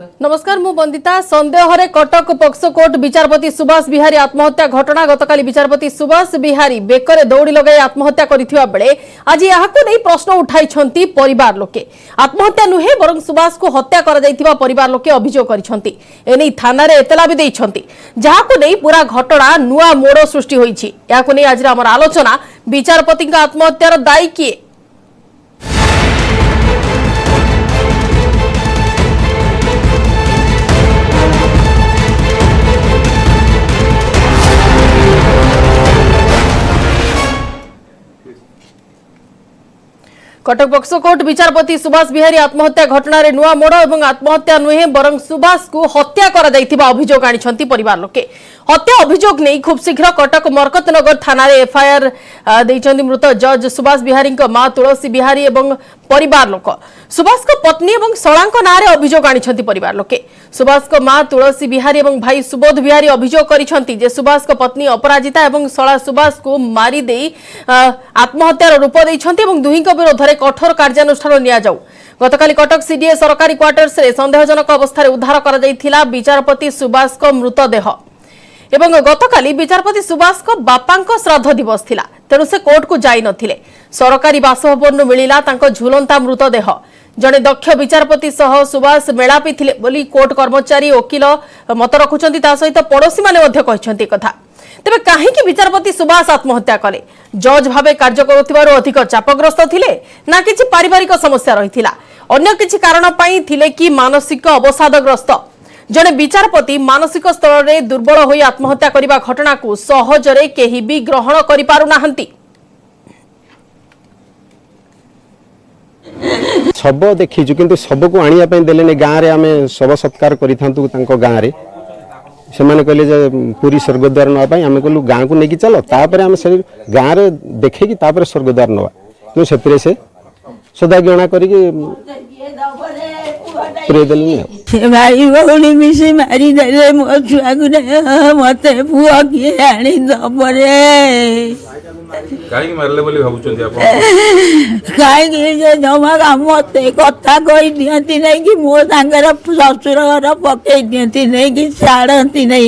नमस्कार मु बंदिता संदेह कटक पक्सो कोर्ट विचारपति सुभाष बिहारी आत्महत्या घटना गतकाली विचारपति सुभाष बिहारी बेकरे दौड़ी लगाई आत्महत्या करथिबा बेले आज याहाको नै प्रश्न उठाइछंती परिवार लोके आत्महत्या नुहे बरं सुभाष को हत्या करा जाइथिबा परिवार लोके अभियोग करिछंती एनै थाना रे एतला भी दैछंती जाहाको नै पूरा घटना नुआ मोड़ सृष्टि होईछि याको नै आज हमर आलोचना विचारपति आत्महत्यार दायी किए कटक पक्सो कोर्ट विचारपति सुभाष बिहारी आत्महत्या घटना रे नुआ मोड़ और आत्महत्या नुहे बरं सुभाष को हत्या करा जाइथिबा अभियोग आनिछंती परिवार लोके हत्या अभियोग नै खूब शीघ्र कटक मरकतनगर थाना रे एफआईआर दैछंती मृत जज सुभाष बिहारी मां तुलसी बिहारी एवं परिवार लोक सुभाष को पत्नी एवं सलांक नारे अभियोग आनिछंती परिवार लोके सुभाष को मां तुलसी बिहारी एवं भाई सुबोध बिहारी अभियोग करिछंती जे सुभाष को पत्नी अपराजिता एवं सला सुभाष को मारी देई आत्महत्यार रूप दैछंती एवं दुहिंक विरोध रे कठोर कार्यानुष्ठान निया जाऊ गतकाली कटक सीडीए सरकारी क्वार्टर्स रे संदेहजनक अवस्था रे उद्धार करा जाइथिला विचारपति सुभाष को मृतदेह एवं गतकाली विचारपति सुभाष को बापांक श्राद्ध दिवस थिला तेणु से कोर्ट को जाई नथिले सरकारी बासभवन मिलिला तांको झुलंता मृतदेह जने दक्ष विचारपति सह सुभाष मेलापी थिले बोली कोर्ट कर्मचारी वकील मत रखुचंती ता सहित पड़ोसी माने मध्य कहिसंती कथा तेबे काहेकि विचारपति सुभाष आत्महत्या कले जज भावे कार्य करुथिबारो अधिक चापग्रस्त थिले ना किछि पारिवारिक समस्या रहिथिला अन्य किछि कारण पई थिले कि मानसिक अवसादग्रस्त जने विचारपति मानसिक स्तर रे दुर्बल होई आत्महत्या करिबा घटना को सहजरे केही भी ग्रहण करि पारु नाहंती सब देखीचु किंतु सब को आनिया पे देले गाँव रे आमे सब सत्कार करिथांतु तांको गाँव रे से माने कहले जे पूरी स्वर्गद्वार नवा पई आमे कहलु गाँव को नेकी चलो तापर आमे से गाँव रे देखे कि तापर स्वर्गद्वार नवा तो सेतरे से सदा गणा करी प्रे देलनी भाई भौणी मिसी मारी देले मो छुआ को मते पुआ के आनी दबरे काई मारले बोली भाबुचंती आपण काई के जे जमा मते कथा कहि दियंती नै कि मो संगर ससुर घर पके दियंती नै कि छाड़ंती नै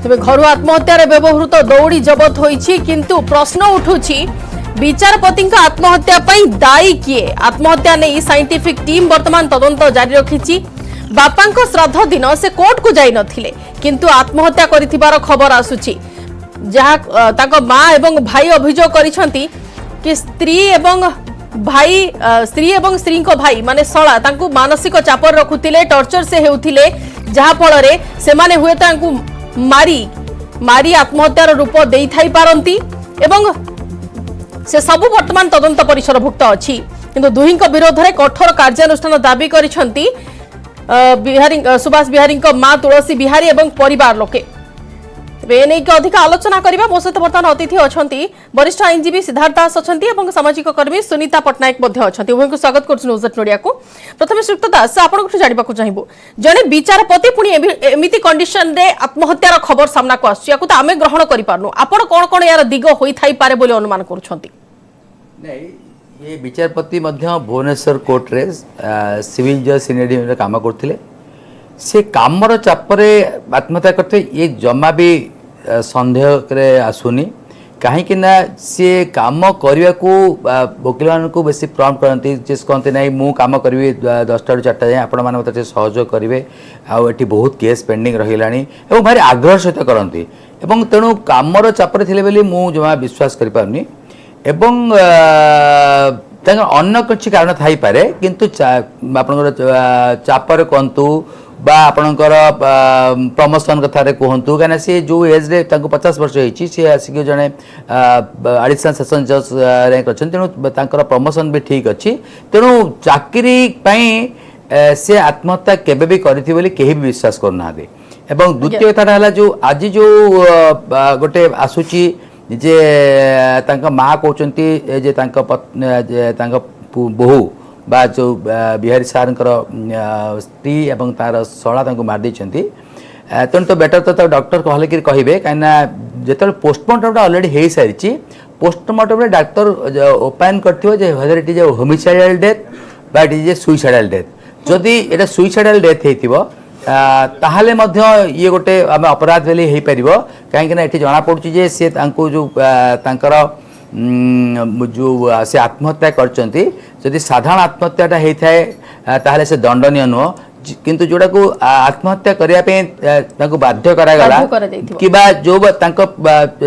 तेबे घर आत्महत्यार व्यवहृत दौड़ी जबत होईछि किंतु प्रश्न उठुछि विचारपति आत्महत्या पई दायी किए आत्महत्या नहीं साइंटिफिक टीम वर्तमान तदंत जारी रखिछि बापांको श्राद्ध दिन से कोर्ट को जाई नथिले किंतु आत्महत्या करिथिबार खबर आसुछि जहा ताको मां एवं भाई अभियोग करिसंती कि स्त्री एवं स्त्री को भाई माने सळा तांको मानसिक चापर रखुतिले टॉर्चर से हेउथिले जहा फल रे से माने हुए तांको मारी आत्महत्यार रूप देई थाई पारंती एवं से सबु वर्तमान तदंत परिसरभुक्त अछि किंतु दुहिंक विरोध रे कठोर कार्यानुष्ठान दाबी करिसंती सुभाष बिहारी मां तुलसी बिहारी एवं परिवार लोके एने अधिक आलोचना करबा मो सहित वर्तमान अतिथि अछंती वरिष्ठ आईनजीवी सिद्धार्थ दास अछंती एवं सामाजिक कर्मी सुनीता पटनायक मध्ये अछंती उभयको स्वागत करछु न्यूज नोडिया को प्रथमे श्रीयुक्त दास आपण को जानिबा को चाहिबो जने विचारपति पुनी एमिति कंडीशन रे आत्महत्यार खबर सामना को आछिया को त आमे ग्रहण करि पारनु आपण कोन कोन यार दिग होई थाई पारे बोली अनुमान करूछंती नहीं ये विचारपति मध्य भुवनेश्वर कोर्ट रे सिविल जज सीनियर रे काम करथिले से कामर चापरे आत्महत्या करते ये जमा भी संदेह रे आसुनी कहीं ना सी काम करने को वकिल मान को बेसी प्रॉम्प्ट करती कहते ना मु काम करी 10टा ରୁ 4टा जाए आपण मैंने मतलब सहयोग करेंगे आठी बहुत केस पेंडिंग रही भारी आग्रह सहित करती तेणु कामर चापर थे बोली मु जमा विश्वास करें एवं अन्य किसी कारण थाई पारे किंतु आपनकर चापर कहतु बा आपणकर प्रमोशन कथा कहतु कहीं सी जो एज रे 50 वर्ष होती सी आसिक जड़े एडिशनल सेशन जज रैंक अच्छा तेणु प्रमोशन भी ठीक अच्छी तेणु चाकरी से आत्महत्या केबे भी करी बोली कहीं भी विश्वास करना एवं द्वितीय कथा है जो आज जो गोटे आसूची जे माँ कहते जे बोहू बा जो बिहारी सार स्त्री एवं तार सला मार तेणु तो बेटर तो डॉक्टर कहले कि कहे कहीं जो पोस्टमार्टम ऑलरेडी हो सारी पोस्टमार्टम डाक्तर ओपाइन कर it is a homicidal death बा it is a suicidal death जदि एटा सुइसाइडल डेथ होइतिबो ताहले मध्य ये गोटे आम अपराध बेले हो पार कहीं ये जना पड़ी जे सी जो तांकर जो से आत्महत्या करचंती जदि साधारण आत्महत्याटा होता है ताहले से दंडनीय नुह किंतु जोड़ा को आत्महत्या करने बाध्य करागला कि जो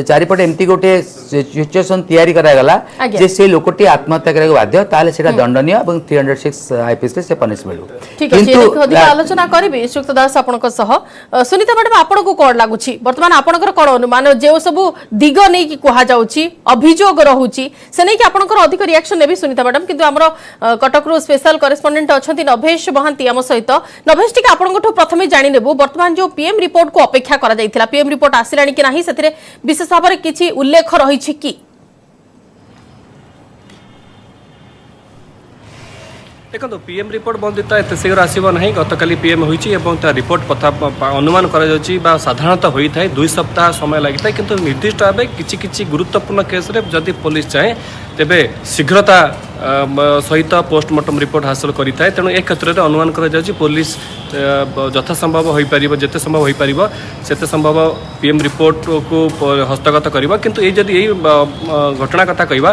चारिपटे एमती गोटे सिचुएशन तैयारी करागला जे से लोकटी आत्महत्या करने बाध्य ताले सेटा दंडनीय एवं 306 आईपीसी से पनिशमेंट ठीक है किंतु अधिक आलोचना करिबे श्रीयुक्त दास आपनक सह सुनीता मैडम आपन को कोन लागुची वर्तमान आपनकर कोन अनुमान जे सब दिग नै कि कहा जाउची अभियोग रहूची से नै कि आपनकर अधिक रिएक्शन नेबी सुनीता मैडम किंतु हमरो कटक रो स्पेशल करेस्पोंडेंट अछंती नभेश महांती हम सहित नभेश टिक आपनकठो प्रथमे जानि नेबो वर्तमान जो पीएम रिपोर्ट को अपेक्षा करा जायथिला पीएम रिपोर्ट आसिलानी कि नाही सेथिरे विशेष भाबरे किछि उल्लेख रहिछि कि देखो पीएम रिपोर्ट बंदिता एत शीघ्र आसब ना गतकाली पीएम होती रिपोर्ट अनुमान कर साधारणतः होता है 2 सप्ताह समय लगी था किंतु निर्दिष्ट भाव किसी गुरुत्वपूर्ण केस रे जदि पुलिस चाहे तेबे शीघ्रता सहित पोस्टमार्टम रिपोर्ट हासिल करता है तेणु ए क्षेत्र में अनुमान कर पुलिस यथासंभव हो पार जिते संभव हो पार से संभव पीएम रिपोर्ट को हस्तगत करवा किंतु ये जदि घटना कथा कहवा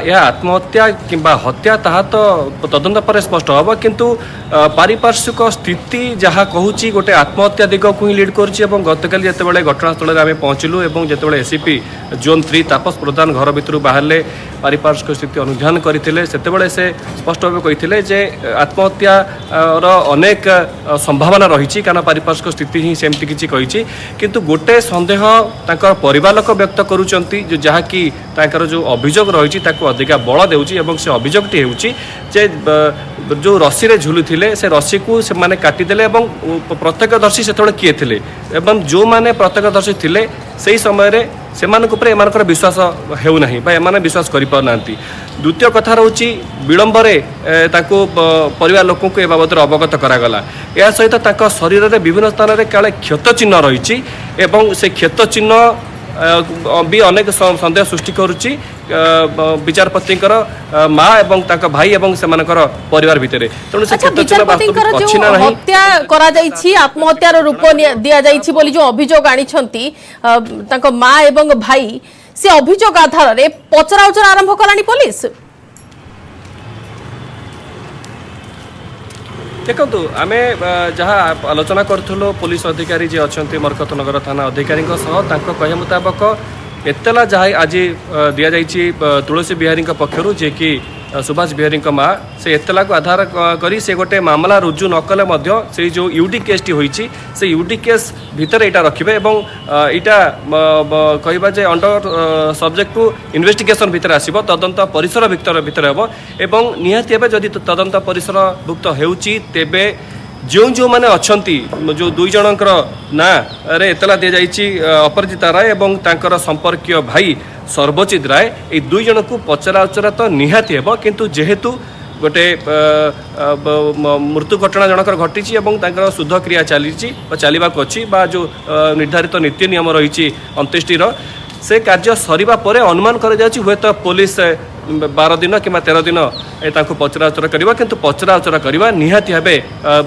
यह आत्महत्या किंबा हत्या ताहा तो तदंत पर स्पष्ट हम किंतु पारिपार्श्विक स्थिति जहाँ कहूँ गोटे आत्महत्या दिग को ही लीड कर गतकाली जिते घटनास्थल में आम पहुँचलु और जिते एसीपी जोन 3 तापस प्रधान घर भितर बाहर पारिपार्श्विक स्थिति अनुधान करते से स्पष्ट भाव कहते आत्महत्या अनेक संभावना रही कारण पारिपार्श्विक स्थिति ही सेमती किसी कही किंतु गोटे सन्देह परिवार लोक व्यक्त करुँच जहाँकि जो अभियोग रही अधिका बल देउची एवं से अभियोगटी होउची जे जो रस्सी रे झुलुथिले से रस्सी को से माने काटिदेले एवं प्रत्यक्षदर्शी से किए थिले एवं जो माने प्रत्यक्षदर्शी थिले सही समय रे सेमानक ऊपर एमानकर विश्वास हेउ नाही बा एमाने विश्वास करि पार नांती द्वितीय कथा रहउची विलंब रे ताको परिवार लोक को ए बाबत अवगत करागला या सहित ताको शरीर रे विभिन्न स्थान रे काले क्षत चिन्ह रहिची एवं से क्षत चिन्ह भी अनेक सन्देह सृष्टि करुच्ची विचारपति माँ एवं भाई एवं परिवार भितर तेणु से हत्या करा जाइछि आत्महत्यार रूप दिया जाइछि बोली जो अभियोग आनिछंती माँ एवं भाई से अभियोग आधार रे पचरा उचरा आरंभ कलानी पुलिस देखो आम जहाँ आलोचना करूँ पुलिस अधिकारी जी अच्छा मरकत नगर थाना अधिकारी कहवा मुताबक एतला जहाँ आज दि जाइए तुलसी बिहारी पक्षर जे कि सुभाष बिहारी माँ से एतला को आधार करी से गोटे मामला रुजु नकले से जो यूडी केस टी होइछि से यूडी केस भितर यहाँ रखिए यहाँ कहवा जे अंडर सब्जेक्ट टू इन्वेस्टिगेशन भितर आसब तदंत परिसर भितर हम एवं निहाती जदि तदंत परिसरभुक्त होउछि तेबे जो मैंने अच्छा जो 2 जनकर ना रे एतला दि जाइछि अपराजिता राय एवं तांकर संपर्कीय भाई सर्वजित राय ये 2 जन को पचरा उचरा तो निहाती हेब किंतु जेहेतु गोटे मृत्यु घटना जनकर घटी और शुद्ध क्रिया चली चलवाक अच्छी जो निर्धारित नीति नियम रही अंत्येष्टिर से कार्य सरिबा परे अनुमान कर जाउछि हुए तो पुलिस 12 दिन कि 13 दिन पचरा उचरा करवा किंतु पचरा उचरा करवा निहाती भावे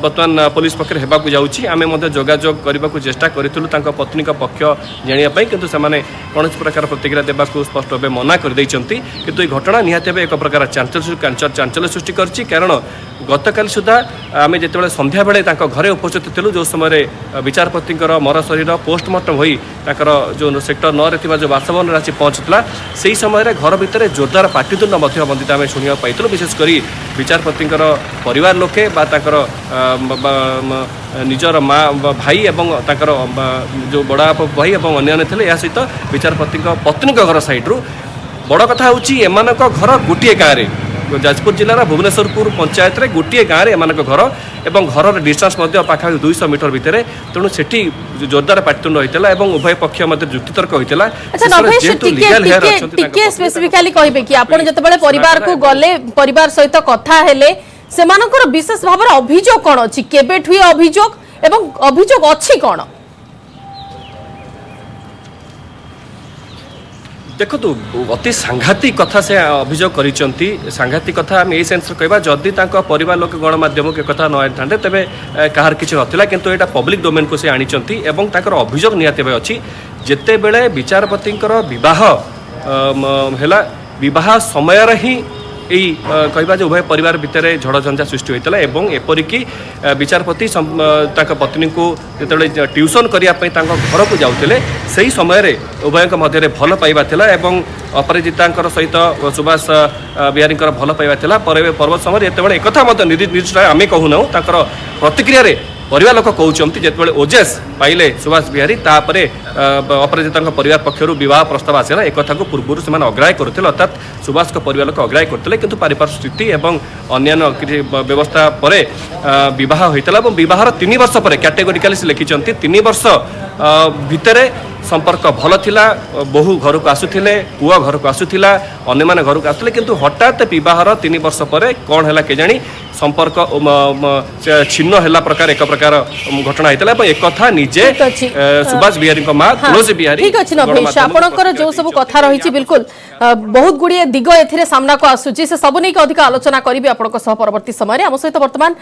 बर्तमान पुलिस पक्षर हेबाकु जाउछि आमे मध्ये जोगाजोग करबाकु चेष्टा करितलु तांको पत्नी का पक्ष जानिया पई किंतु सेमाने कोनोसी प्रकार प्रतिक्रिया देबाकु स्पष्ट भावे मना कर दैछंती किंतु ए घटना निहाती भावे एक प्रकार चांचल्य सृष्टि करछि कारण गतकाली सुधा आम जिते संध्या बेले घरे उपस्थित थिलु जो समय विचारपति मर शरीर पोस्टमार्टम होई जो सेक्टर 9 रे जो बासभवन राशि पहुंचला से समय घर भितर जोरदार पाटितुंड बंदिता आम शुणा पाइलु विशेषकर विचारपति परिवार लोके निजर माँ भाई एवं जो बड़ा भाई और अन्य थे या सहित विचारपति पत्नी घर सैड्रु बड़ कथा हूँ एम घर गोटे गाँव में जाजपुर जिलार भुवनेश्वरपुर पंचायत रे गोटे गाँव में एम घर एवं घर डिस्टेंस पाखा 200 मीटर भितर तेणु सेठी जोरदार पाटितुंड होता है उभय पक्ष युक्तितर्क होता स्पेसिफिकली कहबे कि आपण जतबेले परिवार को गले परिवार सहित कथा हेले सेमानकर विशेष भाव अभियोग कौन अच्छी केबेठु अभियोग एवं अभियोग अच्छी कौन देखो अति सांघातिक कथा से अभियोग करिसंती सांघातिक कथा हम ए सेंस कहबा जदि तांको परिवार लोक गणमाध्यम के कथा न आनथांते तबे कहार किछि नथिला किंतु एटा पब्लिक डोमेन को से आनिचंती एवं ताकर अभियोग नियाते अछि जेते बेले विचारपतिंकर विवाह हेला विवाह समय रही यही कहवा जो उभय परिवार भितर झड़झंझा सृष्टि होता है एपरिकी विचारपति पत्नी को जो ट्यूशन करने घर को जाते से समय उभय मध्य भल पाइबा एवं अपराजिता सहित सुभाष बिहारी भल पाइबा पर्व समय जो एक निर्दिष्ट आम कहूना प्रतिक्रिया परिवार लोक कहते जिते ओजेस पाइले सुभाष बिहारी तापर अपराजिता परिवार पक्षर बहुत प्रस्ताव आसला एक को पूर्व से अग्राह्य करते अर्थात सुभाष को परिवार लोक अग्राह्य करते किंतु पारिपार्श्विक स्थिति और अन्य व्यवस्था पर विवाह होता है विवाहर 3 वर्ष पर कैटेगोरिकली से लिखिं 3 वर्ष भितर संपर्क भल थिला बहु घर को आसुथिले पुआ घर को आसुथिला अन्य माने घर को आसुथिले किंतु हठात विवाहर 3 वर्ष पर कौन है केजाणी संपर्क छिन्न है प्रकार एक प्रकार घटना होता है एक कथा निजे सुभाष बिहारी माँ तुलसी बिहारी ठीक अच्छे नभेश आपणकर जो सब कथा रही बिल्कुल बहुत गुड़िए दिग ए सामना को आसूची से सब नहीं अधिक आलोचना करी आपण परवर्ती समय आम सहित बर्तमान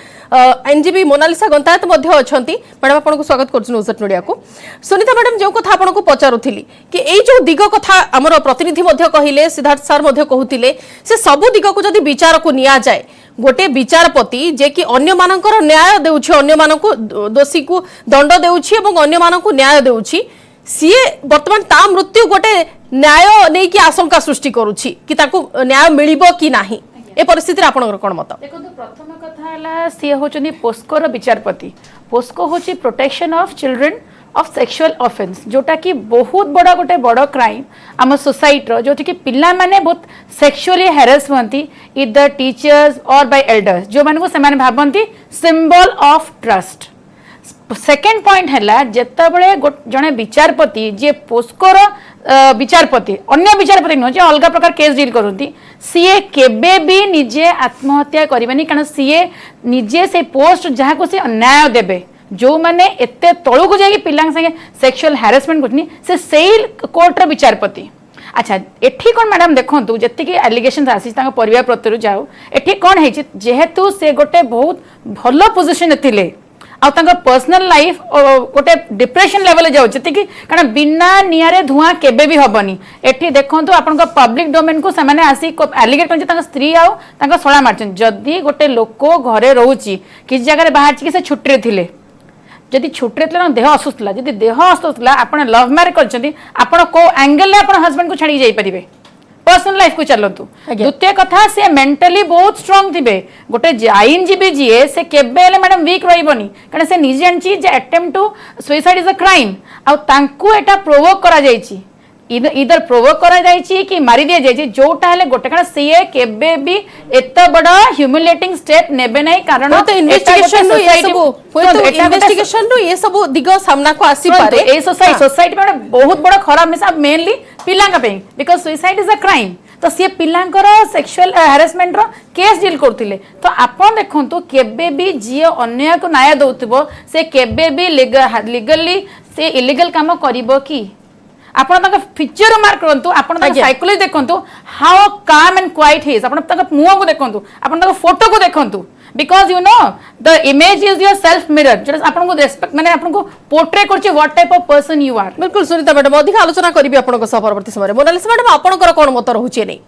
एनजीबी मोनालिसा गंतायत मैडम आपको स्वागत करूँ को सुनीता मैडम जो कथा आपको पचारुली कि यही जो दिग कथा आमर प्रतिनिधि कहले सिद्धार्थ सार कहते से सबू दिग को जब विचार को निया जाए गोटे विचारपति जे कि अन्य मानकर न्याय देउछि अन्य मानक दोषी को दंड देउछि एवं अन्य मानक न्याय देउछि सीए वर्तमान ता मृत्यु गोटे न्याय नै कि आशंका सृष्टि करूछि कि ताको न्याय मिलिबो कि नाही ए परिस्थिति रे आपनकर कोन मत देखो प्रथम कथा हला सी होचनी पोस्को रो विचारपति पोस्को होची protection of children of sexual offence जोटा कि बहुत बड़ा गोटे बड़ क्राइम आम सोसाइटी रो जोटा कि पिला माने बहुत सेक्सुअली हैरेस होती इदर टीचर्स और बाय एल्डर्स जो मानू से भावती symbol of trust second point है जितेबले जड़े विचारपति जे पोस्कोर विचारपति अन्य विचारपति नुह जे अलग प्रकार केस डील करती सीए केबे भी निजे आत्महत्या करवानी कारण सीए निजे से पोस्ट जहाँ को सी न्याय देवे जो मैंने एते तलू को जाकि पिला संगे सेक्सुअल हैरेसमेंट करनी से सेई कोर्टर विचारपति अच्छा एठी कौन मैडम देखो जी एलिगेशन आसी परिवार प्रति जाओ एठी कौन है जेहेतु से गोटे बहुत भल पोजिशन थिले पर्सनल लाइफ गोटे डिप्रेशन लेवल जाऊँ कारण बिना निआरे धुआं केबे भी हबनी एठी देखो आपण पब्लिक डोमेन को सेमाने आसी एलिगेट कर स्त्री आउ शला मारछन जदि गोटे लोक घरे रोची किसी जगह बाहर कि से छुट्टी थिले जदि छुट्टी थे देह असुस्थ जदि देह असुस्थ आप लव मैरिज कर को एंगल हस्बैंड को छाड़ी जाइए पर्सनल लाइफ को चलतु द्वितीय कथा से मेंटली बहुत स्ट्रांग थे गोटे आईनजीवी जीए से केबे मैडम वीक रही कारण से निजे जानची जे attempt to suicide is a crime आटा प्रोवोक करा जायछि इधर प्रोवोक करा जायछि कि मारी दिया जायछि जोटा हेले गोटे कारण सीए केबे भी एत बड़ा ह्यूमिलेटिंग स्टेप नेबे नै कारण तो इन्वेस्टिगेशन नु ये सब दिग सामना को आसी पारे ए सोसाइटी में बहुत बड़ा खराब मिसा मेनली पिलांग पे because suicide is a crime तो सी पिलांकर सेक्सुअल हैरेसमेंट रो केस डील करथिले तो आपण देखंतु केबे भी जी अन्य को न्याय दउतबो से केबे भी लीगली से इलीगल काम करिवो की आपण तक फीचर मार्क करंतु आपण तक साइकोलॉजी देखंतु हाउ काम एंड क्वाइट हिज आपण तक मुंह को देखंतु आपण तक फोटो को देखंतु because you know the image is your self mirror जो आपन को रेस्पेक्ट माने आपन को पोर्ट्रे करछि what type of person you are बिल्कुल सुनीता मैडम अधिक आलोचना करिबी आपन को परवर्ती समय मोनालिसा मैडम आपन को कोन मत रहउछि नै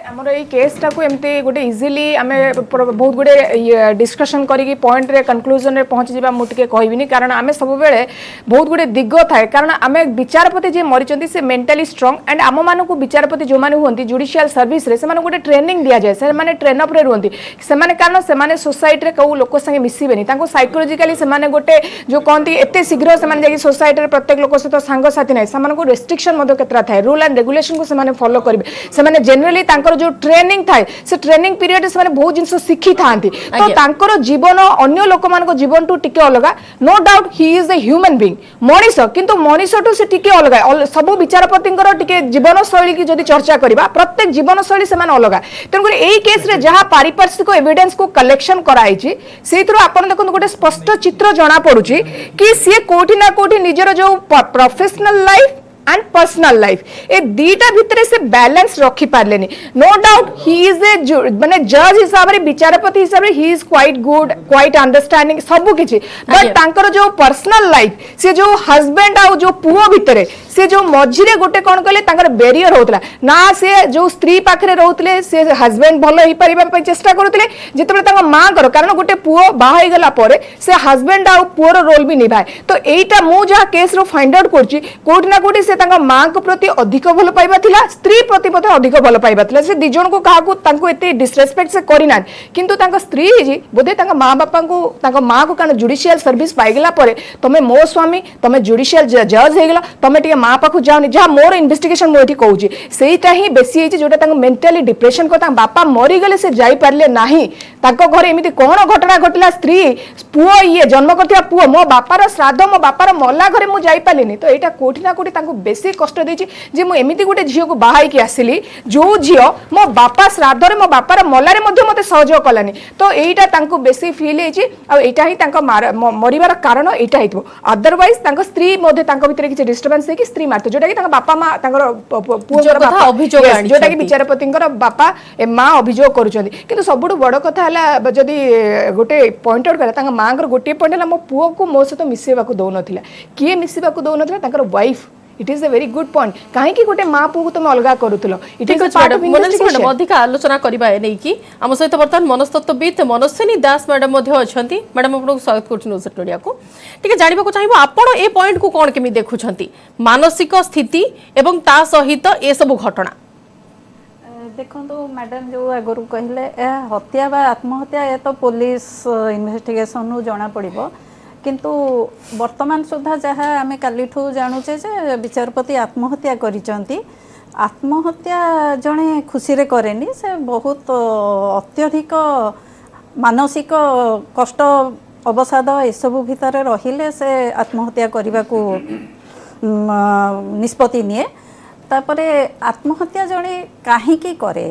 आमर ये केसटा को एमती गोटे इजिली आम बहुत गुड़े डिस्कसन करी पॉइंट रे कंक्लूजन रे पहुँची जावा मुझे कहबिनी कारण आम सब बेले बहुत गुड़े दिग थाए कारण आम विचारपति जी मरीचंती से मेंटली स्ट्रांग एंड आम मान को विचारपति जो मैंने हुई जुडिशियल सर्विस रे से गोटे ट्रेनिंग दि जाए से मैंने ट्रेनअप रे रुहति से कारण से सोसाइटी कौ लोक संगे मिसबेनी साइकोलोजिकाली से गोटे जो कहती एत शीघ्र से सोसाइटी प्रत्येक लोक सहित सांगसाथी ना से रेस्ट्रिक्शन केतरा थाए रूल एंड रेगुलेशन को से फॉलो करेंगे से जेनराली जो ट्रेनिंग थाए से ट्रेनिंग पीरियड से बहुत जिन शिखी था तो जीवन अन्य लोक मान जीवन टू टिके अलग no doubt he is a human being Manish किंतु मनीष टू से टिके अलग सब विचारपति जीवन शैली की जब चर्चा करवा प्रत्येक जीवन शैली से अलग तेणुक यही केस रे जहाँ पारिपार्श्विक एविडेंस को कलेक्शन कराई से देखो गोटे स्पष्ट चित्र जना पड़ुची कि सी कोठी ना कोठी निजर जो professional life and personal life ए दीटा भितर से बैलेंस रखी पारलेनी no doubt he is a माने जज हिसाब रे विचारपति हिसाब रे he is quite good quite understanding सब किछि बट तांकर जो पर्सनल लाइफ से जो हस्बैंड आ जो पुओ भितर से जो मझिरे गोटे कोन कहले तांकर बैरियर होतला ना से जो स्त्री पाखरे रहउतले से हस्बैंड भलो ही परिबा पय चेष्टा करूतले जेतबे तांग मां कर कारण गोटे पुओ बाहा हो गला परे से हस्बैंड आ पुओर रोल भी निभाए तो एटा मो जहा केस रो फाइंड आउट करछि कोठी ना कोठी से तांग मां को प्रति अधिक भलो पाइबा थिला स्त्री प्रति पते अधिक भलो पाइबा थिला से दि जण को काहा को तांको एते डिसरेस्पेक्ट से करिना किंतु तांग स्त्री जी बोधे तांग मां बापा को तांग मां को कारण जुडिशियल सर्विस पाइ गला परे तमे मो स्वामी तमे जुडिशियल जज हे गला तमे टिके मां पाखु जाउनी जहा मोर इन्वेस्टिगेशन मो एठी कहूची सेटा ही बेसी हेची जोटा तांग मेंटली डिप्रेशन को तांग बापा मरी गले से जाई पारले नाही तांको घरे एमिति कोन घटना घटला स्त्री पुओ ये जन्म करथिया पुओ मो बापार श्राद्ध मो बापार मल्ला घरे मु जाई पालिनी तो एटा कोठी ना कोठी तांको बेसी कष्ट देची जे मु एमिति गोटे झियो को बाहाई की आसिली जो झियो मो बापा श्राद्ध रे मो बापार मल्ला रे मध्ये मते सहयोग कलानी तो एटा तांको बेसी फील हेची आ एटा ही तांको मरिबार कारण एटा हितबो अदरवाइज तांको स्त्री मध्ये तांको भितरे किछि डिस्टर्बेंस हे कि स्त्री मारतो जोटा कि तांको बापा मा तांको पुओर बापा अभियोग जोटा कि विचारपतिंकर बापा ए मां अभियोग करूछंदी किंतु सबुठ बड़ कथा हला जदी गोटे पॉइंट आउट करा तांका मांगर गोटे पॉइंट हला मो पुओ को मो सहित मिसेबा को दउ नथिला किए मिसेबा को दउ नथिला तांकर wife it is a very good point काहे कि गोटे मां पुओ को तुम अलगा करूतलो it is part of investigation अधिक आलोचना करबा ए नै कि हम सहित वर्तमान मनस्तत्वविद मनस्विनी दास मैडम मध्ये अछंती मैडम आपन स्वागत करछु न्यूज मीडिया को ठीक जानिबा को चाहिबो आपण ए पॉइंट को कोन केमि देखुछंती मानसिक स्थिति एवं ता सहित ए सब घटना देखो मैडम जो आगु कहले हत्या बा आत्महत्या ये तो पुलिस इन्वेस्टिगेशन जना पड़ो किंतु वर्तमान सुधा जहाँ आम काली जानूचे जे विचारपति आत्महत्या करिचंती आत्महत्या जड़े खुशी रे करेनी से बहुत अत्यधिक मानसिक कष्ट अवसाद एसबू भितर रहिले से आत्महत्या करने को निष्पत्ति निए तापरे आत्महत्या जड़े कहीं करे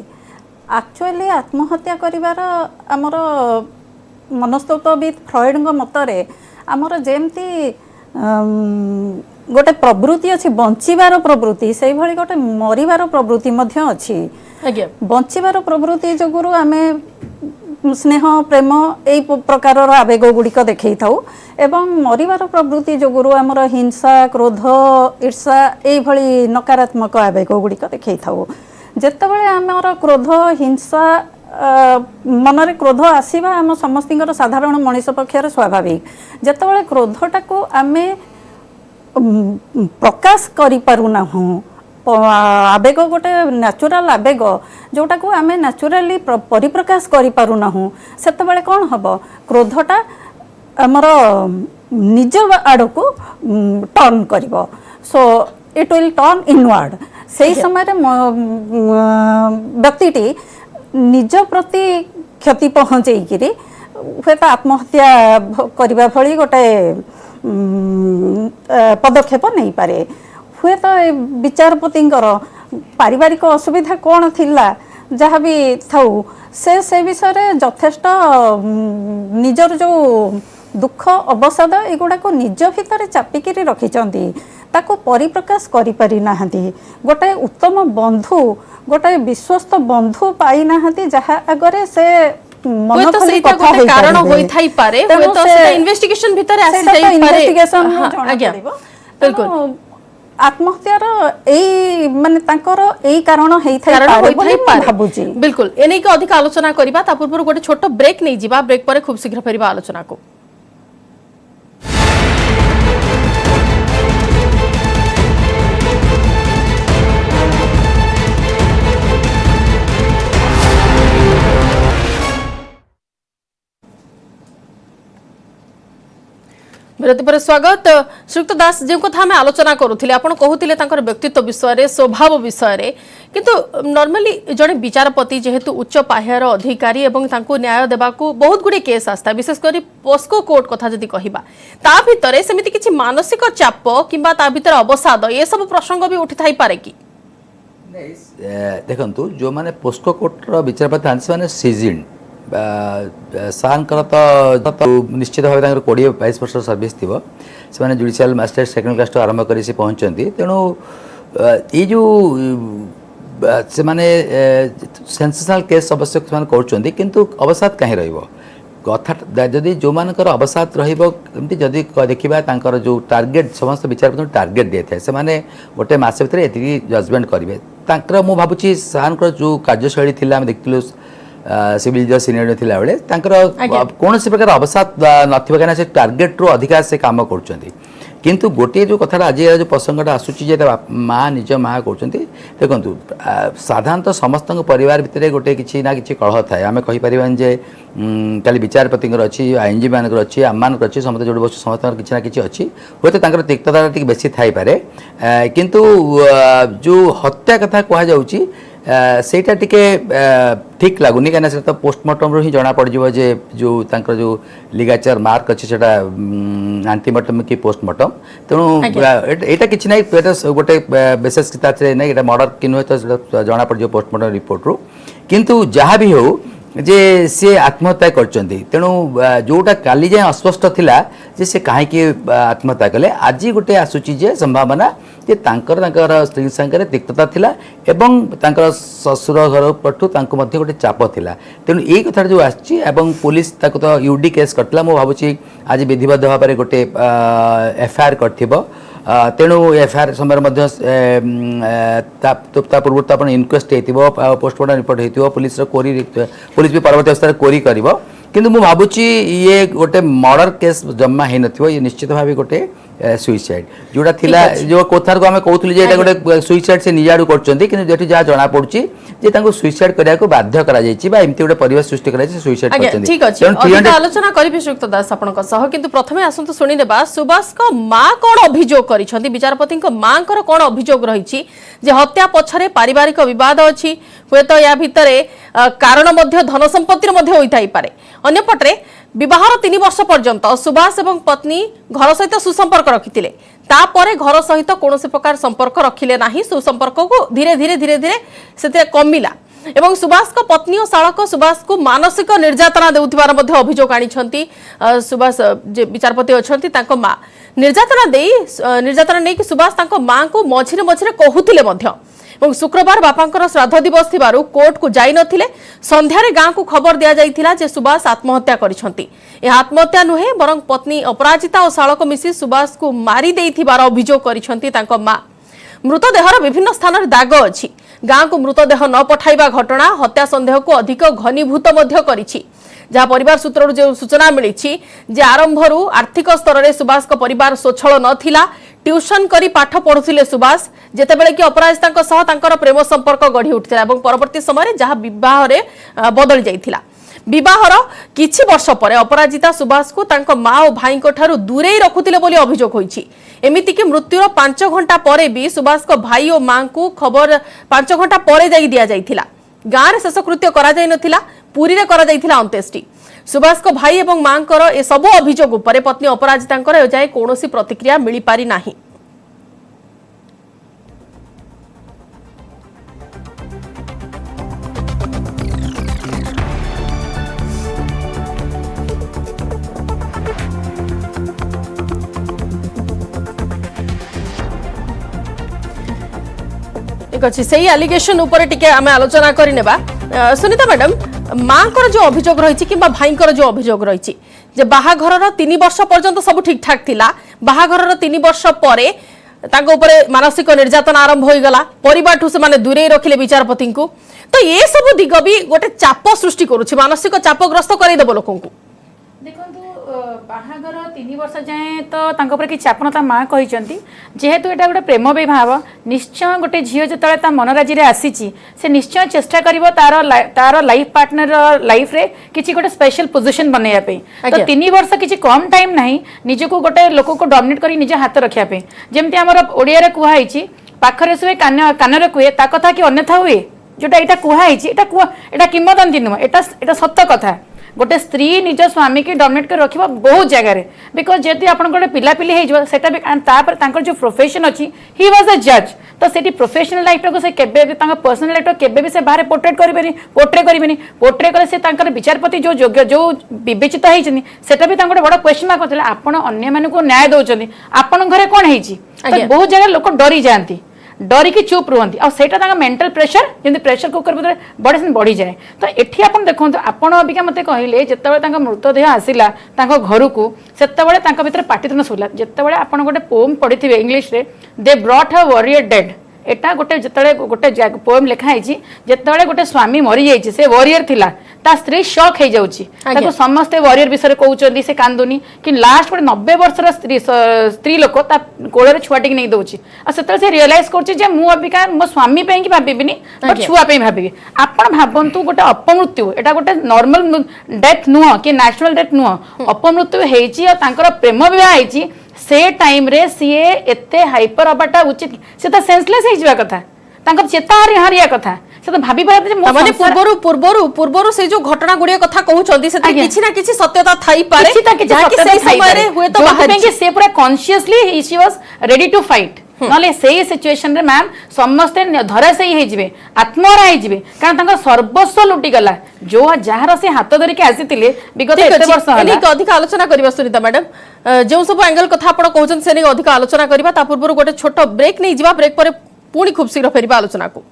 एक्चुअली आत्महत्या करिवार आमर मनस्तत्वविद फ्रॉइड मतरे आमर जेमती गोटे प्रवृत्ति अच्छी बंचार प्रवृत्ति से भाई गोटे मरिबार प्रवृत्ति मध्य अच्छी बंचार प्रवृत्ति जोगुरु आमे स्नेह प्रेम यही प्रकार आवेग गुड़िक देखई थाउ एवं मरिबार प्रवृत्ति जोगुरु आमर हिंसा क्रोध ईर्षा यही नकारात्मक आवेग गुड़िक देखई थाउ जेतेबेले आमर क्रोध हिंसा मनरे क्रोध आसीबा आम समस्तिंकर साधारण मनीष पक्षर स्वाभाविक जेतेबेले क्रोधटा को आमे प्रकाश करि पारुना हूँ आवेग गोटे न्याचुराल आवेग जोटा को आमे न्याचुराली परिप्रकाश करि पारुना हूँ सेतेबेले कौन हम क्रोधटा आमर निज आड़ को टर्न करिवो so it will turn inward से समय व्यक्तिटी निज प्रति क्षति पहुँचेकि हे आत्महत्या करने भली गोटे पदक्षेप नहीं पारे हुए तो विचारपति पारिवारिक असुविधा कौन थिला जहाँ भी थाउ से विषय यथेष्ट निजर जो दुख अवसाद एगुड़ा को निज भितर चापिकी रखिंट ताको परिप्रकाश करि पारि नाहंती गोटे उत्तम बंधु गोटे विश्वस्त बंधु पाई नाहंती जहाँ आगरे से मन खोली कथा होई कारण होई थाई पारे होय तो से इन्वेस्टिगेशन भीतर आसी जाई पारे इन्वेस्टिगेशन आज्ञा बिल्कुल आत्महत्यार एई माने तांकर एई कारण हेई थाई पारे बिल्कुल एने के अधिक आलोचना करिबा ता पूर्व गोटे छोट ब्रेक नै जिबा ब्रेक परे खूब शीघ्र फेरिबा आलोचना को विरति पर स्वागत श्रीयुक्त दास जो कथा आम आलोचना करुले आप कहते व्यक्तित्व विषय स्वभाव विषय किंतु नॉर्मली जड़े विचारपति जेहेतु उच्च पाह्यर अधिकारी एवं न्याय देवा बहुत गुड़े केस आसता विशेषकर पोस्को कोर्ट कथा जदि कहबा ता भितर सेमिति किछि मानसिक चाप किंबा ता भितर अवसाद ये सब प्रसंग भी उठी थाई पारे कि देखंतु जो माने पोस्को कोर्ट रो विचारपति आनसे माने सीजन ସାର୍ଙ୍କର ତ ନିଶ୍ଚିତ ଭାବେ ତାଙ୍କର 20-22 ବର୍ଷ ସର୍ଭିସ୍ ଥିବ ସେମାନେ ଜୁଡ଼ିସିଆଲ ମାଜିଷ୍ଟ୍ରେଟ୍ ସେକେଣ୍ଡ କ୍ଲାସ୍ ଆରମ୍ଭ କରି ସେ ପହଞ୍ଚନ୍ତି ତେଣୁ ଏଇ ଯେଉଁ ସେମାନେ ସେନ୍ସେସନାଲ କେସ୍ ଅବଶ୍ୟ ସେମାନେ କରୁଛନ୍ତି କିନ୍ତୁ ଅବସାଦ କାହିଁ ରହିବ କଥା ଯଦି ଯେଉଁମାନଙ୍କର ଅବସାଦ ରହିବ ଏମିତି ଯଦି ଦେଖିବା ତାଙ୍କର ଯେଉଁ ଟାର୍ଗେଟ୍ ସମସ୍ତ ବିଚାରପତିଙ୍କୁ ଟାର୍ଗେଟ୍ ଦିଆଥାଏ ସେମାନେ ଗୋଟେ ମାସ ଭିତରେ ଏତିକି ଜଜମେଣ୍ଟ କରିବେ ତାଙ୍କର ମୁଁ ଭାବୁଛି ସାର୍ଙ୍କର ଯେଉଁ କାର୍ଯ୍ୟଶୈଳୀ ଥିଲା ଆମେ ଦେଖିଥିଲୁ ସିଭିଲ୍ ଜଜ୍ ସିନିୟର ଥିଲାବେଳେ ତାଙ୍କର କୌଣସି ପ୍ରକାର ଅବସାଦ ନଥିବ କାହିଁକିନା ସେ ଟାର୍ଗେଟ୍ରୁ ଅଧିକା ସେ କାମ କରୁଛନ୍ତି କିନ୍ତୁ ଗୋଟିଏ ଯେଉଁ କଥାଟା ଆଜି ଯେଉଁ ପ୍ରସଙ୍ଗଟା ଆସୁଛି ଯେ ମା ନିଜ ମା କହୁଛନ୍ତି ଦେଖନ୍ତୁ ସାଧାରଣତଃ ସମସ୍ତଙ୍କ ପରିବାର ଭିତରେ ଗୋଟେ କିଛି ନା କିଛି କଳହ ଥାଏ ଆମେ କହିପାରିବାନି ଯେ କାଲି ବିଚାରପତିଙ୍କର ଅଛି ଆଇନଜୀବୀ ମାନଙ୍କର ଅଛି ଆମମାନଙ୍କର ଅଛି ସମସ୍ତେ ଯୋଉଠି ବସୁ ସମସ୍ତଙ୍କର କିଛି ନା କିଛି ଅଛି ହୁଏତ ତାଙ୍କର ତିକ୍ତତାଟା ଟିକେ ବେଶୀ ଥାଇପାରେ କିନ୍ତୁ ଯେଉଁ ହତ୍ୟା କଥା କୁହାଯାଉଛି ସେଇଟା ଟିକେ ଠିକ୍ ଲାଗୁନି କାହିଁକିନା ସେଟା ତ ପୋଷ୍ଟମର୍ଟମରୁ ହିଁ ଜଣାପଡ଼ିଯିବ ଯେ ଯେଉଁ ତାଙ୍କର ଯେଉଁ ଲିଗାଚର ମାର୍କ ଅଛି ସେଟା ଆଣ୍ଟିମର୍ଟମ୍ କି ପୋଷ୍ଟମର୍ଟମ୍ ତେଣୁ ଏଇଟା କିଛି ନାହିଁ ଏଇଟା ଗୋଟେ ବିଶେଷ ତାଥିରେ ନାହିଁ ଏଇଟା ମର୍ଡର କି ନୁହେଁ ତ ସେଟା ଜଣାପଡ଼ିଯିବ ପୋଷ୍ଟମର୍ଟମ୍ ରିପୋର୍ଟରୁ କିନ୍ତୁ ଯାହା ବି ହେଉ ଯେ ସେ ଆତ୍ମହତ୍ୟା କରିଛନ୍ତି ତେଣୁ ଯେଉଁଟା କାଲି ଯାଏଁ ଅସ୍ପଷ୍ଟ ଥିଲା ଯେ ସେ କାହିଁକି ଆତ୍ମହତ୍ୟା କଲେ ଆଜି ଗୋଟେ ଆସୁଛି ଯେ ସମ୍ଭାବନା ଯେ ତାଙ୍କର ସ୍ତ୍ରୀ ସାଙ୍ଗରେ ତିକ୍ତତା ଥିଲା ଏବଂ ତାଙ୍କର ଶ୍ୱଶୁର ଘର ପଟୁ ତାଙ୍କୁ ମଧ୍ୟ ଗୋଟେ ଚାପ ଥିଲା ତେଣୁ ଏଇ କଥାଟା ଯେଉଁ ଆସିଛି ଏବଂ ପୁଲିସ ତାକୁ ତ ୟୁଡି କେସ୍ କରିଥିଲା ମୁଁ ଭାବୁଛି ଆଜି ବିଧିବଦ୍ଧ ଭାବରେ ଗୋଟେ ଏଫଆଇଆର୍ କରିଥିବ ତେଣୁ ଏଫଆଇଆର୍ ସମୟରେ ମଧ୍ୟ ତା ପୂର୍ବରୁ ତ ଆପଣ ଇନକ୍ୱେଷ୍ଟ ହେଇଥିବ ପୋଷ୍ଟମର୍ଟମ୍ ରିପୋର୍ଟ ହେଇଥିବ ପୁଲିସ ବି ପରବର୍ତ୍ତୀ ଅବସ୍ଥାରେ କୋରି କରିବ କିନ୍ତୁ ମୁଁ ଭାବୁଛି ଇଏ ଗୋଟେ ମର୍ଡର କେସ୍ ଜମା ହେଇନଥିବ ଇଏ ନିଶ୍ଚିତ ଭାବେ ଗୋଟେ ସୁଇସାଇଡ୍ ଯୋଉଟା ଥିଲା ଯେଉଁ କଥାକୁ ଆମେ କହୁଥିଲୁ ଯେ ଏଇଟା ଗୋଟେ ସୁଇସାଇଡ୍ ସେ ନିଜ ଆଡ଼ୁ କରୁଛନ୍ତି କିନ୍ତୁ ଯେଠି ଯାହା ଜଣାପଡ଼ୁଛି ଯେ ତାଙ୍କୁ ସୁଇସାଇଡ୍ କରିବାକୁ ବାଧ୍ୟ କରାଯାଇଛି ବା ଏମିତି ଗୋଟେ ପରିବେଶ ସୃଷ୍ଟି କରାଯାଇଛି ସୁଇସାଇଡ୍ କରିଛନ୍ତି ঠিক আছে আলোচনা করিবি সুক্ত দাস আপনার সহ কিন্তু প্রথমে আসন্তু শুনিদেবা সুভাষক মা কোন অভিযোগ করিছন্তি বিচারপতিଙ୍କ মাଙ୍କର কোন অভিযোগ রহিছি যে হত্যা পছরে পারিবারিক বিবাদ ଅଛି ହୁଏତ या ভিতরে কারণ মধ্য ধন সম্পত্তির মধ্য হইতাই পারে अन्यपटे विवाहर 3 वर्ष पर्यंत सुभाष एवं पत्नी घर सहित सुसंपर्क रखिथिले तापरे घर सहित कोनोसी प्रकार संपर्क रखिले नाही सुसंपर्क को धीरे धीरे धीरे धीरे सेते कमिला एवं सुभाष को पत्नी और शालक सुभाष को मानसिक निर्यातना देउथिबार मध्ये अभियोग आनिछंती सुभाष जे विचारपति अछंती तांको मां निर्यातना नै कि सुभाष तांको मां को मझिरे मझिरे कहूथिले मध्ये और शुक्रवार बापांकर श्राद्ध दिवस थिबारु कोर्ट को जाई नथिले संध्यारे गां को खबर दिया जाइथिला जे सुभाष आत्महत्या करिसंती ए आत्महत्या नुहे बरं पत्नी अपराजिता और शालक मिसी सुभाष को मारी देइथिबार अभियोग करिसंती तांको मां मृतदेहर विभिन्न स्थान दाग अछि गां को मृतदेह न पठाइबा घटना हत्या संदेह को अधिक घनीभूत मध्य करिछि जहाँ परिवार सूत्रରୁ जो सूचना मिली जे आरंभरू आर्थिक स्तर में सुभाष को परिवार स्वच्छल नथिला ट्यूशन करी पाठ पढ़ुथिले सुभाष जेतेबेले कि अपराजिता सह तांकर प्रेम संपर्क गढ़ी उठिथिला एवं परवर्ती समय जहाँ विवाह रे बदली जाइथिला विवाहर किछि वर्ष पर अपराजिता सुभाष को तांको माँ और भाई ठारू दूरे रखुथिले बोली अभियोग होइछि एमिति कि मृत्युर 5 घंटा परे भी सुभाष को भाई और माँ को खबर 5 घंटा परे जाई दिया जाइथिला गाँ रे शेषकृत्य करा जाई नथिला पुरी रे करा जाइथिला अंत्येष्टि सुभाष को भाई एवं मांकर ए सब अभियोग उपरे पत्नी अपराजितांकर एजाए कोनोसी प्रतिक्रिया मिली पारि नाही से एलिगेशन उपरे टिके आमे आलोचना करि नेबा सुनीता मैडम मांकर जो अभियोग रही कि भाईकर जो अभियोग रही जे बाहाघरर 3 वर्ष पर्यंत सब ठीक ठाक थिला बाहाघरर 3 वर्ष परे तांको उपरे मानसिक निर्यातना आरंभ होई गला परिवार ठु से माने दूरे रखिले विचारपति को तो ये सब दिग भी गोटे चाप सृष्टि करूछि मानसिक चापग्रस्त करै देबो लोकन को देखंतु बाहागर 3 वर्ष जाए तो तांको पर कि चापनता माँ कहिसंती जेहेतु एटा गोटे प्रेम विवाह निश्चय गोटे झील जो ता मनराजी रे आसीची से निश्चय चेष्टा करिवो तार लाइफ पार्टनर लाइफ रे किछि गोटे स्पेशल पोजीशन बनैया पे तो 3 वर्ष किछि कम टाइम नाही निजको गोटे लोक को डोमिनेट करी निज हाथ रखिया पे जेमति हमर ओडिया रे कुहा हिची पाखरे सुए कान रे कुए ता कथा कि अन्यथा हुए जोटा एटा कुहा हिची एटा किंवदंती नुह एटा सत्य कथा गोटे स्त्री निज स्वामी की डोमिनेट कर रखिबा बहुत जगह बिकज जेती आपन गोटे पिला पिली हे सेटा भी तापर तांकर जो प्रोफेशन अछि ही वाज अ जज तो सेठी प्रोफेशनल एक्टर को से केबे भी तांका पर्सनल एक्टर केबे भी से बाहर पोर्ट्रे कले से तांकर विचारपति जो योग्य जो विवेचित होइछनी सेटा भी तांको बड़ क्वेश्चन मार्क करथिले आपण अन्य माने को न्याय दोचनी आपण घरे कोन हेछि बहुत जगह लोक डरी जाती डरिकी चुप रुहंती आ सेटा तांका मेंटल प्रेशर जेंति प्रेशर कुकर बदले बड़े बढ़ी जाए तो एठी आपण देखंतु आपण अबिका मते कहले जेतेबेले तांका मृतदेह आसिला तांका घर को सेतेबेले तांका भितर पाटितन सुला जेतेबेले आपण गोटे पोएम पढिथिबे इंग्लिश रे they brought a warrior dead एटा गोटे जेतेबेले गोटे पोएम लिखा है जेतेबेले गोटे स्वामी मरी जाइछि से वॉरियर थिला ता स्त्री शॉक हे जाउछि ताको समस्त वॉरियर विषय रे कहउचंदी से कांदुनी कि लास्ट गोटे 90 वर्षर स्त्री लोक ता कोଳରେ छुआटी नै दउछि आ सेतले से रियलाइज करछि जे मु अबिका मो स्वामी पे कि भाबिबिनी बट छुआ पे भाबिबी आपण भाबंतु गोटे अपमृत्यु एटा गोटे नॉर्मल डेथ नुह कि नेचुरल डेथ नुह अपमृत्यु हेछि आ तांकर प्रेम विवाह हेछि से टाइम रे सीए एते हाइपर हबाटा उचित से त सेंसलेस हे जिवा कथा तांकर चेता हारिया कथा से तो भाबी पारे जे माने पूर्वरु से जो घटना गुड़िया कथा कहउचंदी से किछि ना किछि सत्यता थाई पारे कि से समय रे हुए तो बाहर के से पूरा consciously she was ready to fight नले सेही सिचुएशन रे मैम समस्त धरा से ही जिवे आत्महरा ही जिवे कारण तांका सर्वस्व लुटी गला जो जहार से हाथ धरि के आसीतिले विगत एते वर्ष हला एनी अधिक आलोचना करबा सुनीता मैडम जो सब एंगल कथा आपण कहउचन से अधिक आलोचना करबा ता पूर्व गोटे छोट ब्रेक नै जिवा ब्रेक पर पुणी खूब शीघ्र फेरिबा आलोचना को।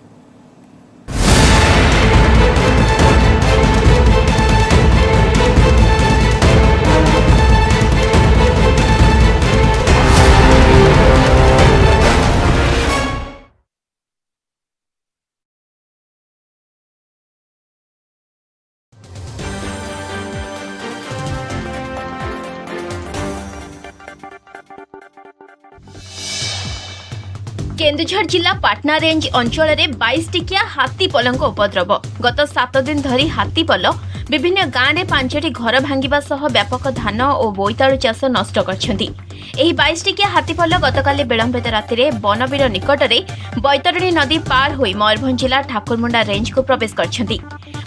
केन्दुझर जिला पाटना रेंज अंचल में 22 टिकिया हाथीपल उपद्रव गत 7 दिन धरी हाथीपल विभिन्न गाँव में 5टी घर भांगिबा सह व्यापक धान और बोईतालु चाष नष्ट करछंती। एही 22 टिकिया हाथीपल गतकाली विलंबित राति में बनबीर निकट में बैतरणी नदी पार होई मयूरभंज जिला ठाकुरमुंडा रेंज को प्रवेश करछंती।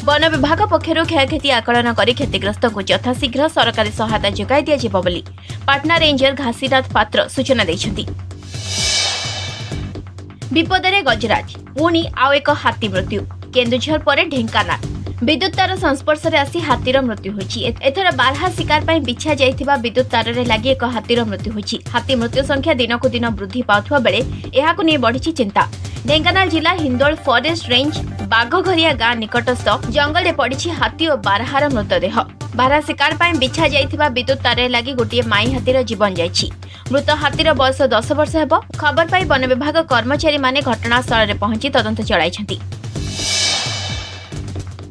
वन विभाग पक्षर क्षयक्षति आकलन कर क्षतिग्रस्त को यथाशीघ्र सरकारी सहायता जोगाई दिया जिवो बोली पाटना रेंजर घासीनाथ पात्र सूचना दैछंती। विपदरे गजराज पुणी आउ एक हाथी मृत्यु केन्दुझर पर ढेंकानाल विद्युत तार संस्पर्श में आसी हाथीर मृत्यु होइछि। एथर बारहा शिकार पर बिछा जाइथिबा विद्युत तार रे लागि एक हाथीर मृत्यु होइछि। हाथी मृत्यु संख्या दिन को दिन वृद्धि पाउथुवा बेले एहाकु नै बढ़िछि चिंता। ढेंकानाल जिला हिंदोल फॉरेस्ट रेंज बाघघरिया गाँ निकटस्थ जंगल में पड़ी हाथी और बारहार मृतदेह। बारहा शिकार पर बिछा जाइथिबा विद्युत तार लगी गोटे माई हाथीर जीवन जाइछि। मृत हाथीर बयस 10 वर्ष हेब। खबर पाई वन विभाग कर्मचारी माने घटनास्थल में पहुंची तदंत चलाइछंती।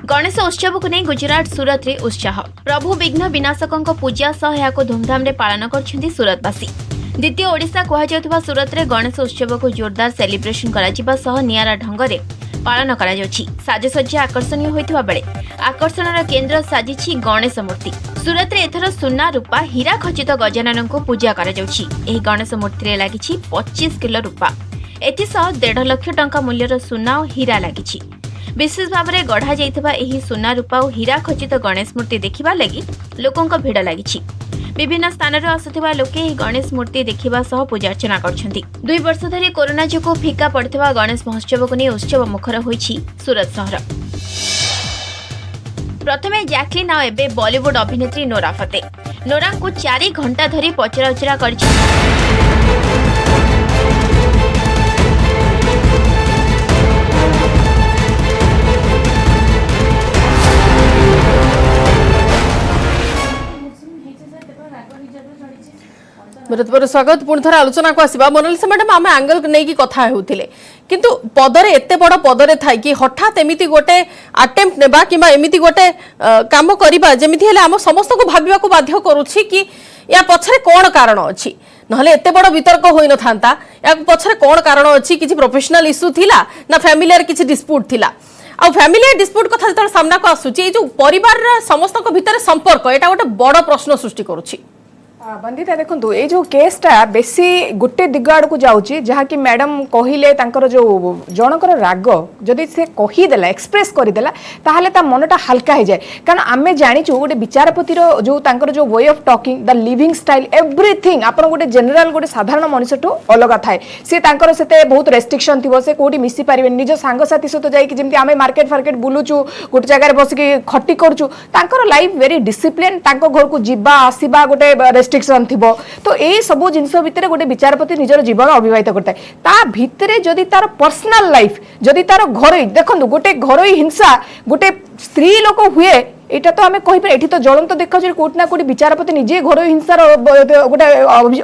गणेश उत्सव को नहीं गुजरात सूरत रे उत्साह प्रभु विघ्न विनाशक पूजा सह यहाँ धूमधाम रे पालन करछंती सूरतवासी। द्वितीय ओडिशा कहुवा सूरत रे गणेश उत्सव को जोरदार सेलिब्रेशन करा सह नियारा ढंग रे पालन करा जाउछि। साजसज्जा आकर्षणीय होइथिबा बेले आकर्षणर केन्द्र साजिछि गणेश मूर्ति। सूरत रे एथर सुना रूपा हीरा खचित गजानन को पूजा करा जाउछि। एही गणेश मूर्ति रे लागिछि 25 किलो रूपा। एथिसह 1.5 लाख टंका मूल्यर सुना और हीरा लागिछि। विशेष भाव में गढ़ा जाइथिबा एही सुना रूपा और हीरा खचित गणेश मूर्ति देखिबा लगी लोकंक भिड़ लागिछि। विभिन्न स्थान आसुथिबा लोके एही गणेश मूर्ति देखिबा सह पूजा अर्चना करछंती। 2 वर्ष धरि कोरोना जोगु फिका पड़िथिबा गणेश महोत्सव को नै उत्सव मुखर होइछि सूरत शहर। प्रथमे जैकलिन आ एबे बॉलीवुड अभिनेत्री नोरा फते नोरा को 4 घंटा धरि पचराउचरा करछि। स्वागत पुणी थर आलोचना को आसवा मोनालिसा मैडम आम आंगल नहीं कथा होतिले किंतु पदरे एते बड़ पदरे थाई कि हठात एमिति गोटे अटेम्प्ट नेबा किबा एमिति गोटे काम करिबा जेमिति हेले हम समस्त को भाबिबा को बाध्य करूछि कि या पछरे कोन कारण अछि नहले एते बड़ वितर्क होई न थांता या पछरे कोन कारण अछि किछि प्रोफेशनल इश्यू थिला ना फैमिलियर किछि डिस्प्यूट थिला आ फैमिलियर डिस्प्यूट कथा जत सामना को आसुछि ए जो परिवार समस्त को भीतर संपर्क एटा गोटे बड़ प्रश्न सृष्टि करूछि। बंदिता देखो ये जो केसटा बेसी गोटे दिग आड़ को जाऊँगी जहाँकि मैडम कहले जो जनकर राग जदि से कहीदेला एक्सप्रेस करदेला ताहले ता मनटा हल्का हो जाए कारण आम जाचु गोटे विचारपतिर जो तांकर जो way of talking the living style everything आपन गोटे जनरल गोटे साधारण मनुष्यठू अलग थाए सी तांकर सेते बहुत रेस्ट्रिक्शन थी से कोटी मिसी पारे निज सांगसाथी सहित जाइए जमी आम मार्केट फार्केट बुलुचु गोटे जगह बसिक खटी करूँ तांकर लाइफ वेरी डिसिप्लिन घर को जीवा आसवा गोटे रेस्ट्रिक्शन थी तो यही सब जिनस भितर गोटे विचारपति निजर जीवन अतिबाहित करता है ता भितर जदि तार पर्सनल लाइफ जदि तार घर देखो गोटे घर हिंसा गोटे स्त्री लोक हुए এটা তো আমি কইপারে এটি তো জ্বলন্ত দেখাচ্ছে কোটি না কোটি বিচারপতি নিজে ঘর হিংসার গোটে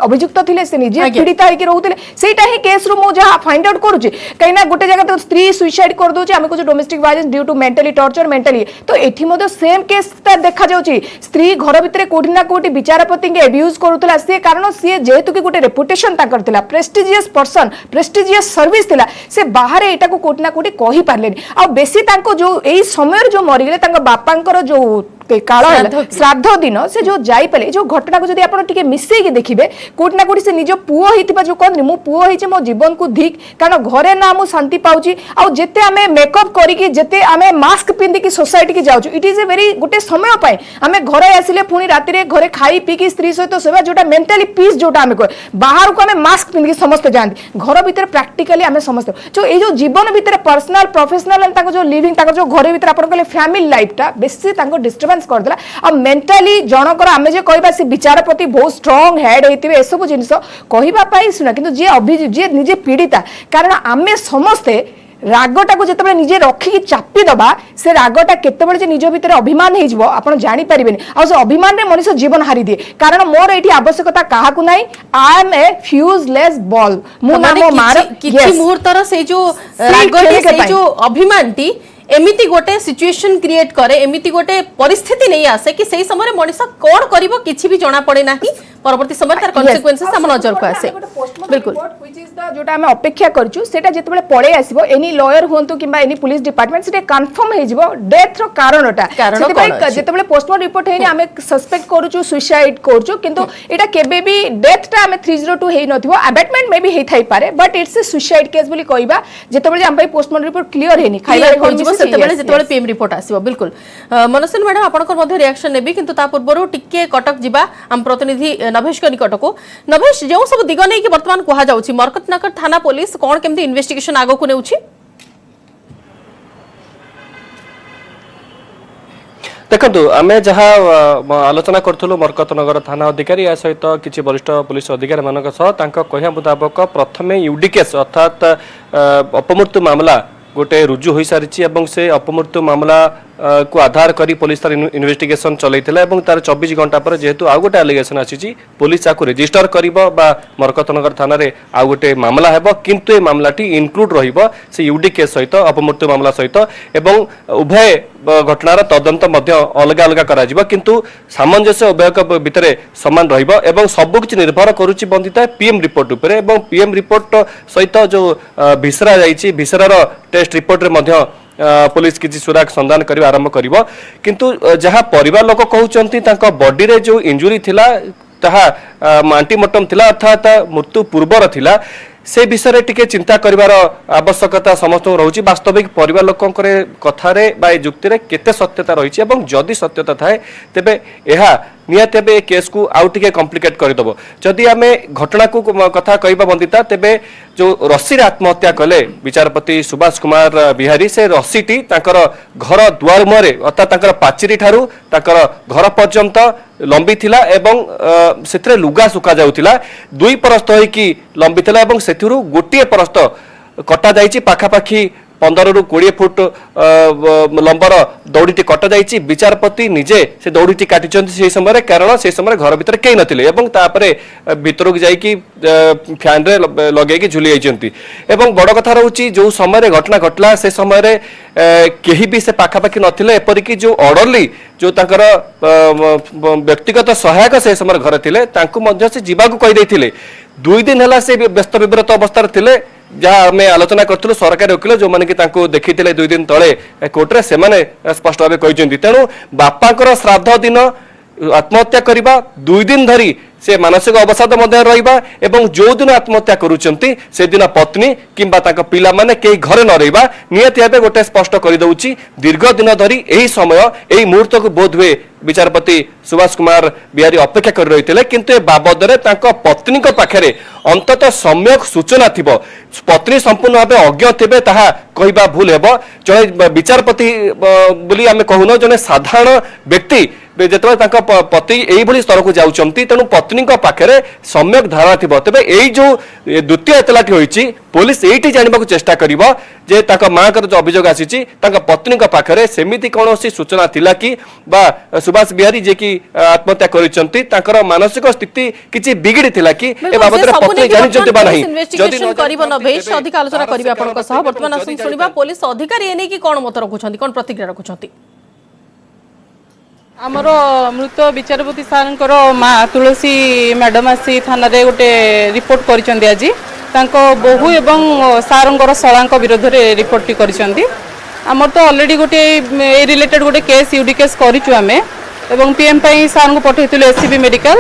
অভিযুক্ত ଥିଲେ সে নিজে পীড়িতা হইকি রহুଥିଲେ সেইটা হি কেস রু মু যা ফাইন্ড আউট করুছি কাই না গোটে জায়গা তো স্ত্রী সুইসাইড করে দউছি আমি কইছি domestic violence due to mentally torture mentally তো এটি মধ্যে সেম কেস তা দেখা যাଉଛି স্ত্রী ঘর ভিতরে কোটি না কোটি বিচারপতি কে অ্যাবিউজ করুতলা সে কারণ সে যেহেতু কি গোটে রেপুটেশন তাকর थिला प्रेस्टिजियस पर्सन प्रेस्टिजियस सर्विस थिला से बाहर एटा को कोटी ना कोटी कहि पारलेनी आ बेसी तांको जो एई समय जो मरि गेले तांको बापांकर जो काल श्राद्ध दिन से जो जाइपारे जो घटना को जदि आपण टिके मिसेई देखिबे कोटी ना कोटी से निज पुओ होइतिबा जो कहनी मो पुओ होइचे मो जीवन को धिक कारण घरे ना मु शांति पाउची आ जेते आमे मेकअप करिके जेते आमे मास्क पिंदी की सोसाइटी की जाउछु इट इज ए वेरी गुटे समय पाए आमे घरे आसिले पुनी राति रे घरे खाई पी की स्त्री सहित सेवा जोटा मेंटली पीस जोटा आमे बाहर को आमे मास्क पिंदी समस्त जानती घर भीतर प्रैक्टिकली आमे समस्त जो ए जो जीवन भीतर पर्सनल प्रोफेशनल एंड ताको जो लिविंग ताको जो घर भीतर आपण कहले फैमिली लाइफ टा बेसी ताको डिस्टर्बेंस करदेला आ मेंटली जनकर आमे जे कहबा से विचारपति बहुत स्ट्रांग हेड हेतिबे ए सब जिंस कहबा पाई सुना किंतु जे निजे पीड़िता कारण आमे समस्ते रागटा को जिते निजे रखिकी चापी दबा से रागटा केतेबेले जे निज भितर अभिमान हो जिवो आपण जानि परिबेनी आ से अभिमान रे मनुष्य जीवन हारि दिए कारण मोर एठी आवश्यकता काहाकू नाही आई एम ए फ्यूजलेस बॉल मु नाम मार किछि मुहूर्तर से जो रागटी से जो अभिमानटी एमिति गोटे सिचुएशन क्रिएट करे एमिति गोटे परिस्थिति नहीं आसे कि सही समय मनुष्य कौन करिवो किछि भी जणा पड़े नाही परवर्ती समय तार कॉन्सिक्वेंसेस हम नजर को आसे बिल्कुल व्हिच इज द जोटा हम अपेक्षा करछु सेटा जेतेबेले पळे आसीबो एनी लॉयर हुंतु किबा एनी पुलिस डिपार्टमेंट सेटा कंफर्म हे जिवो डेथ रो कारणटा सेतेबेले जेतेबेले पोस्टमार्टम रिपोर्ट हेनी हमें सस्पेक्ट करछु सुसाइड करछु किंतु एटा केबे भी डेथटा हमें 302 हे नथिबो अबैटमेंट मे भी हे थाई पारे but it's a suicide case बोली कहबा जेतेबेले हम पोस्टमार्टम रिपोर्ट क्लियर हेनी खाइबा हो जिवो सेतेबेले जेतेबेले पीएम रिपोर्ट आसीबो बिल्कुल मनोसेन मैडम आपनकर मध्ये रिएक्शन नेबी किंतु ता पूर्वरु टिके कटक जिबा हम प्रतिनिधि नभेश के निकट को नभेश जो सब दिग नहीं कि वर्तमान कहा जाउछि मरकतनगर थाना पुलिस कोन केमती इन्वेस्टिगेशन आगो को नेउछि देखो आम जहाँ आलोचना करूँ मरकतनगर थाना अधिकारी या सहित किसी वरिष्ठ पुलिस अधिकारी मान कहवा मुताबक प्रथमे यूडिकेस अर्थात अपमृत्यु मामला गोटे रुजु हो सारी से अपमृत्यु मामला को आधार करी पुलिस तार इन्वेस्टिगेशन चलैथिला एवं तार 24 घंटा पर जेहेतु आउ गोटे एलिगेशन आसी पुलिस आकु रजिस्टर करिबो बा मरकतनगर थाना रे आउ गोटे मामला हेबो किंतु ए मामलाटी इनक्लूड रहिबो से यूडी केस सहित अपमृत्यु मामला सहित एवं उभय घटनार तदंत मध्य अलग अलग करा जिवो किंतु सामंजस्य उभय भितरे समान रहिबो एवं सब किछि निर्भर करूछि बंदिता पीएम रिपोर्ट उपरे एवं पीएम रिपोर्ट सहित जो भिसरा जाइछि भिसरार टेस्ट रिपोर्ट रे मध्य पुलिस किसी सुराग संधान करने आरंभ करिवो किंतु जहाँ परिवार लोक कहउचंती तांका बॉडी रे जो इंजुरी थिला ताहा एंटीमोर्टम थिला अर्थात मृत्यु पूर्वर थिला से विषय में टिके चिंता करिवार आवश्यकता समस्त रहुछि वास्तविक परिवार लोकन कथारे बा युक्ति रे केते सत्यता रहिछि एवं जदि सत्यता थाए तेबे एहा निहाती भाव केस को आउ टिके कॉम्प्लिकेट करदेव जदि आम घटना को कथा कहबा बंदिता तेबे जो रस्सी आत्महत्या कले विचारपति सुभाष कुमार बिहारी से रस्सीटी तांकर घर दुआर मुहरे अर्थात पाचेरी ठारू तांकर घर पर्यंत लंबी थिला एवं सेथरे लुगा सुका जाउथिला दुई परस्त होइकी लंबी थिला एवं सेथिरु गोटिए परस्त कटा जाइछि पाखापाखी 15 रु 20 फुट लंबर दौड़ीटी कटा जाइछि विचारपति निजे से दौड़ीटी काटिचंती से समय कारण से समय घर भीतर कई नथिले एवं तापरे भीतर जाइकी फैन रे लगेकी झुली जाइचंती एवं बड़ कथा रहउछि जो समय घटना घटला से समय केही भी से पाखापाखी नथिले एपरिकी जो ऑर्डरली जो तांकर व्यक्तिगत सहायक से समय घर थिले तांकु मध्य से जीवाकु कहि दैथिले 2 दिन हला से व्यस्त विब्रत अवस्था थिले जहाँ आम आलोचना करूँ सरकारी वकिल जो मैंने कि देखी 2 दिन तले कोर्टे से स्पष्ट भाव कहते तेणु बापांकर श्राद्ध दिन आत्महत्या करवा 2 दिन धरी से मानसिक अवसाद मध्य रहिबा एवं जो दिन आत्महत्या करूचंती से दिन पत्नी किंबा ताका पिला माने केही घरे न रहिबा नियति भाबे गोटे स्पष्ट करि दउची दीर्घ दिन धरी एही समय एही मुहूर्त को बोध हुए विचारपति सुभाष कुमार बिहारी अपेक्षा कर रही किंतु ए बाबद पत्नी पाखे अंततः सम्यक सूचना थिबो पत्नी संपूर्ण भाव अज्ञ थे ताहा कहवा भूल हेब जड़े विचारपति बोली आमे कहून जड़े साधारण व्यक्ति जिते पति यही स्तर को जाऊँगी तेणु पत्नी पाखे सम्यक धारणा थी तेज यही जो द्वितीय एतलाटी होती पुलिस ये जानवा चेष्टा कर माँ जो अभियोग आसी पत्नी पाखे सेमती कौन सूचना थिला कि सुभाष बिहारी जे कि आत्महत्या कर मानसिक स्थिति किसी बिगड़ी थिला कि ए बाबद पत्नी जानिचंती बा नहीं इन्वेस्टिगेशन करिबो न भेष अधिक आलोचना करिबा आपनक सह वर्तमान आसन सुनिबा पुलिस अधिकारी एने की कोन मत रखुछंती कोन प्रतिक्रिया रखुछंती आमर मृत विचारपति सार माँ तुलसी मैडम आसी थाना रे गोटे रिपोर्ट करिसेंती आज तांको बहु एवं सारंकर शलांक विरोध रे रिपोर्ट टी करिसेंती आमर तो ऑलरेडी गोटे ए रिलेटेड गोटे केस यूडी केस करिछु आमे एवं पीएम पई सार को पठेइथिलु एससीबी मेडिकल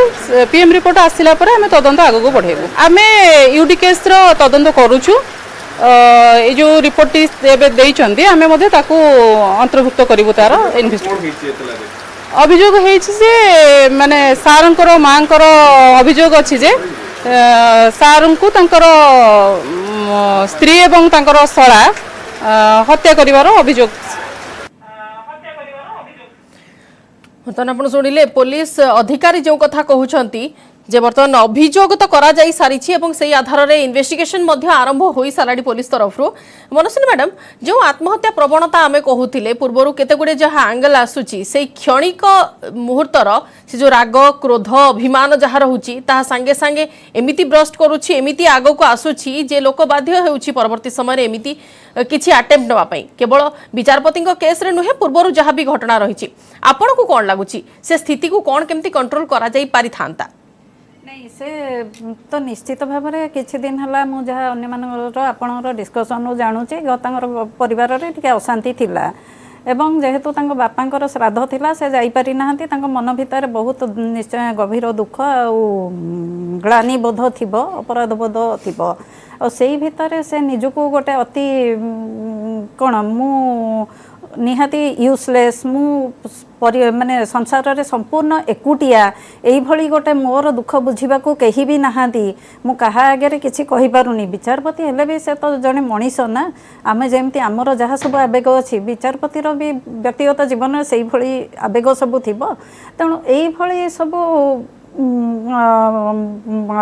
पीएम रिपोर्ट आसिला परे आमे तदंत आगो को बढ़ेबु आमे यूडी केस रो तदंत करूछु ए जो रिपोर्ट टी एबे देइचंती आमे मध्ये ताकू अंतर्भुक्त करिवु तार इन्वेस्टिगेशन अभियोग है माने सारंकर माँकर अभियोग अच्छी जे सारंकु तांकर स्त्री एवं तांकर शला हत्या करिवार अभियोग बर्तमान आप शुणिले पुलिस अधिकारी जो कथा कहउछंती जे बर्तमान अभियोग तो करा जाई सारिछि एवं सेही आधार रे इन्वेस्टिगेशन मध्य आरंभ होई साराडी पुलिस तरफरु मनस्विनी मैडम जो आत्महत्या प्रवणता आमे कहूतिले पूर्वरु केते गुडे जहा एंगल आसुची सेही क्षणिक मुहूर्तर से जो राग क्रोध अभिमान जहा रहुची ता संगे संगे एमिति ब्रस्ट करूची एमिति आगो को आसुची जे लोक बाध्य हेउची परवर्ती समय रे एमिति किछि अटेम्प्ट नवा पई केवल विचारपति केस रे नुहे पूर्वरु जहा भी घटना रहिची आपण को कोन लागुची से स्थिति को कोन केमति कंट्रोल करा जाई पारि थांता नहीं से तो निश्चित भाव में किसी दिन है मुझे जहाँ अगर डिस्कसन जानुची परिवार रे टिके अशांति थिला एवं जेहेतु तांको बापांकर श्राद्ध थिला से जाई पारि नाहंती तांको मन भितर बहुत निश्चय गभीर दुख ग्लानि बोध थिबो अपराध बोध थिबो और सेही भितर से निजको गोटे अति कौन मु निहाती यूजलेस मु माने संसार रे संपूर्ण एकुटिया एई भली गोटे मोर दुख बुझीबा को कहीं भी नहांती मु कहा आगे किसी कहि पारुनी विचारपति हेले भी से तो जने मनीष ना आमे जेमती आमर जहाँ सब आवेग अच्छी विचारपतिर भी व्यक्तिगत जीवन से भली आवेग सब थिबो तेणु एई भली सब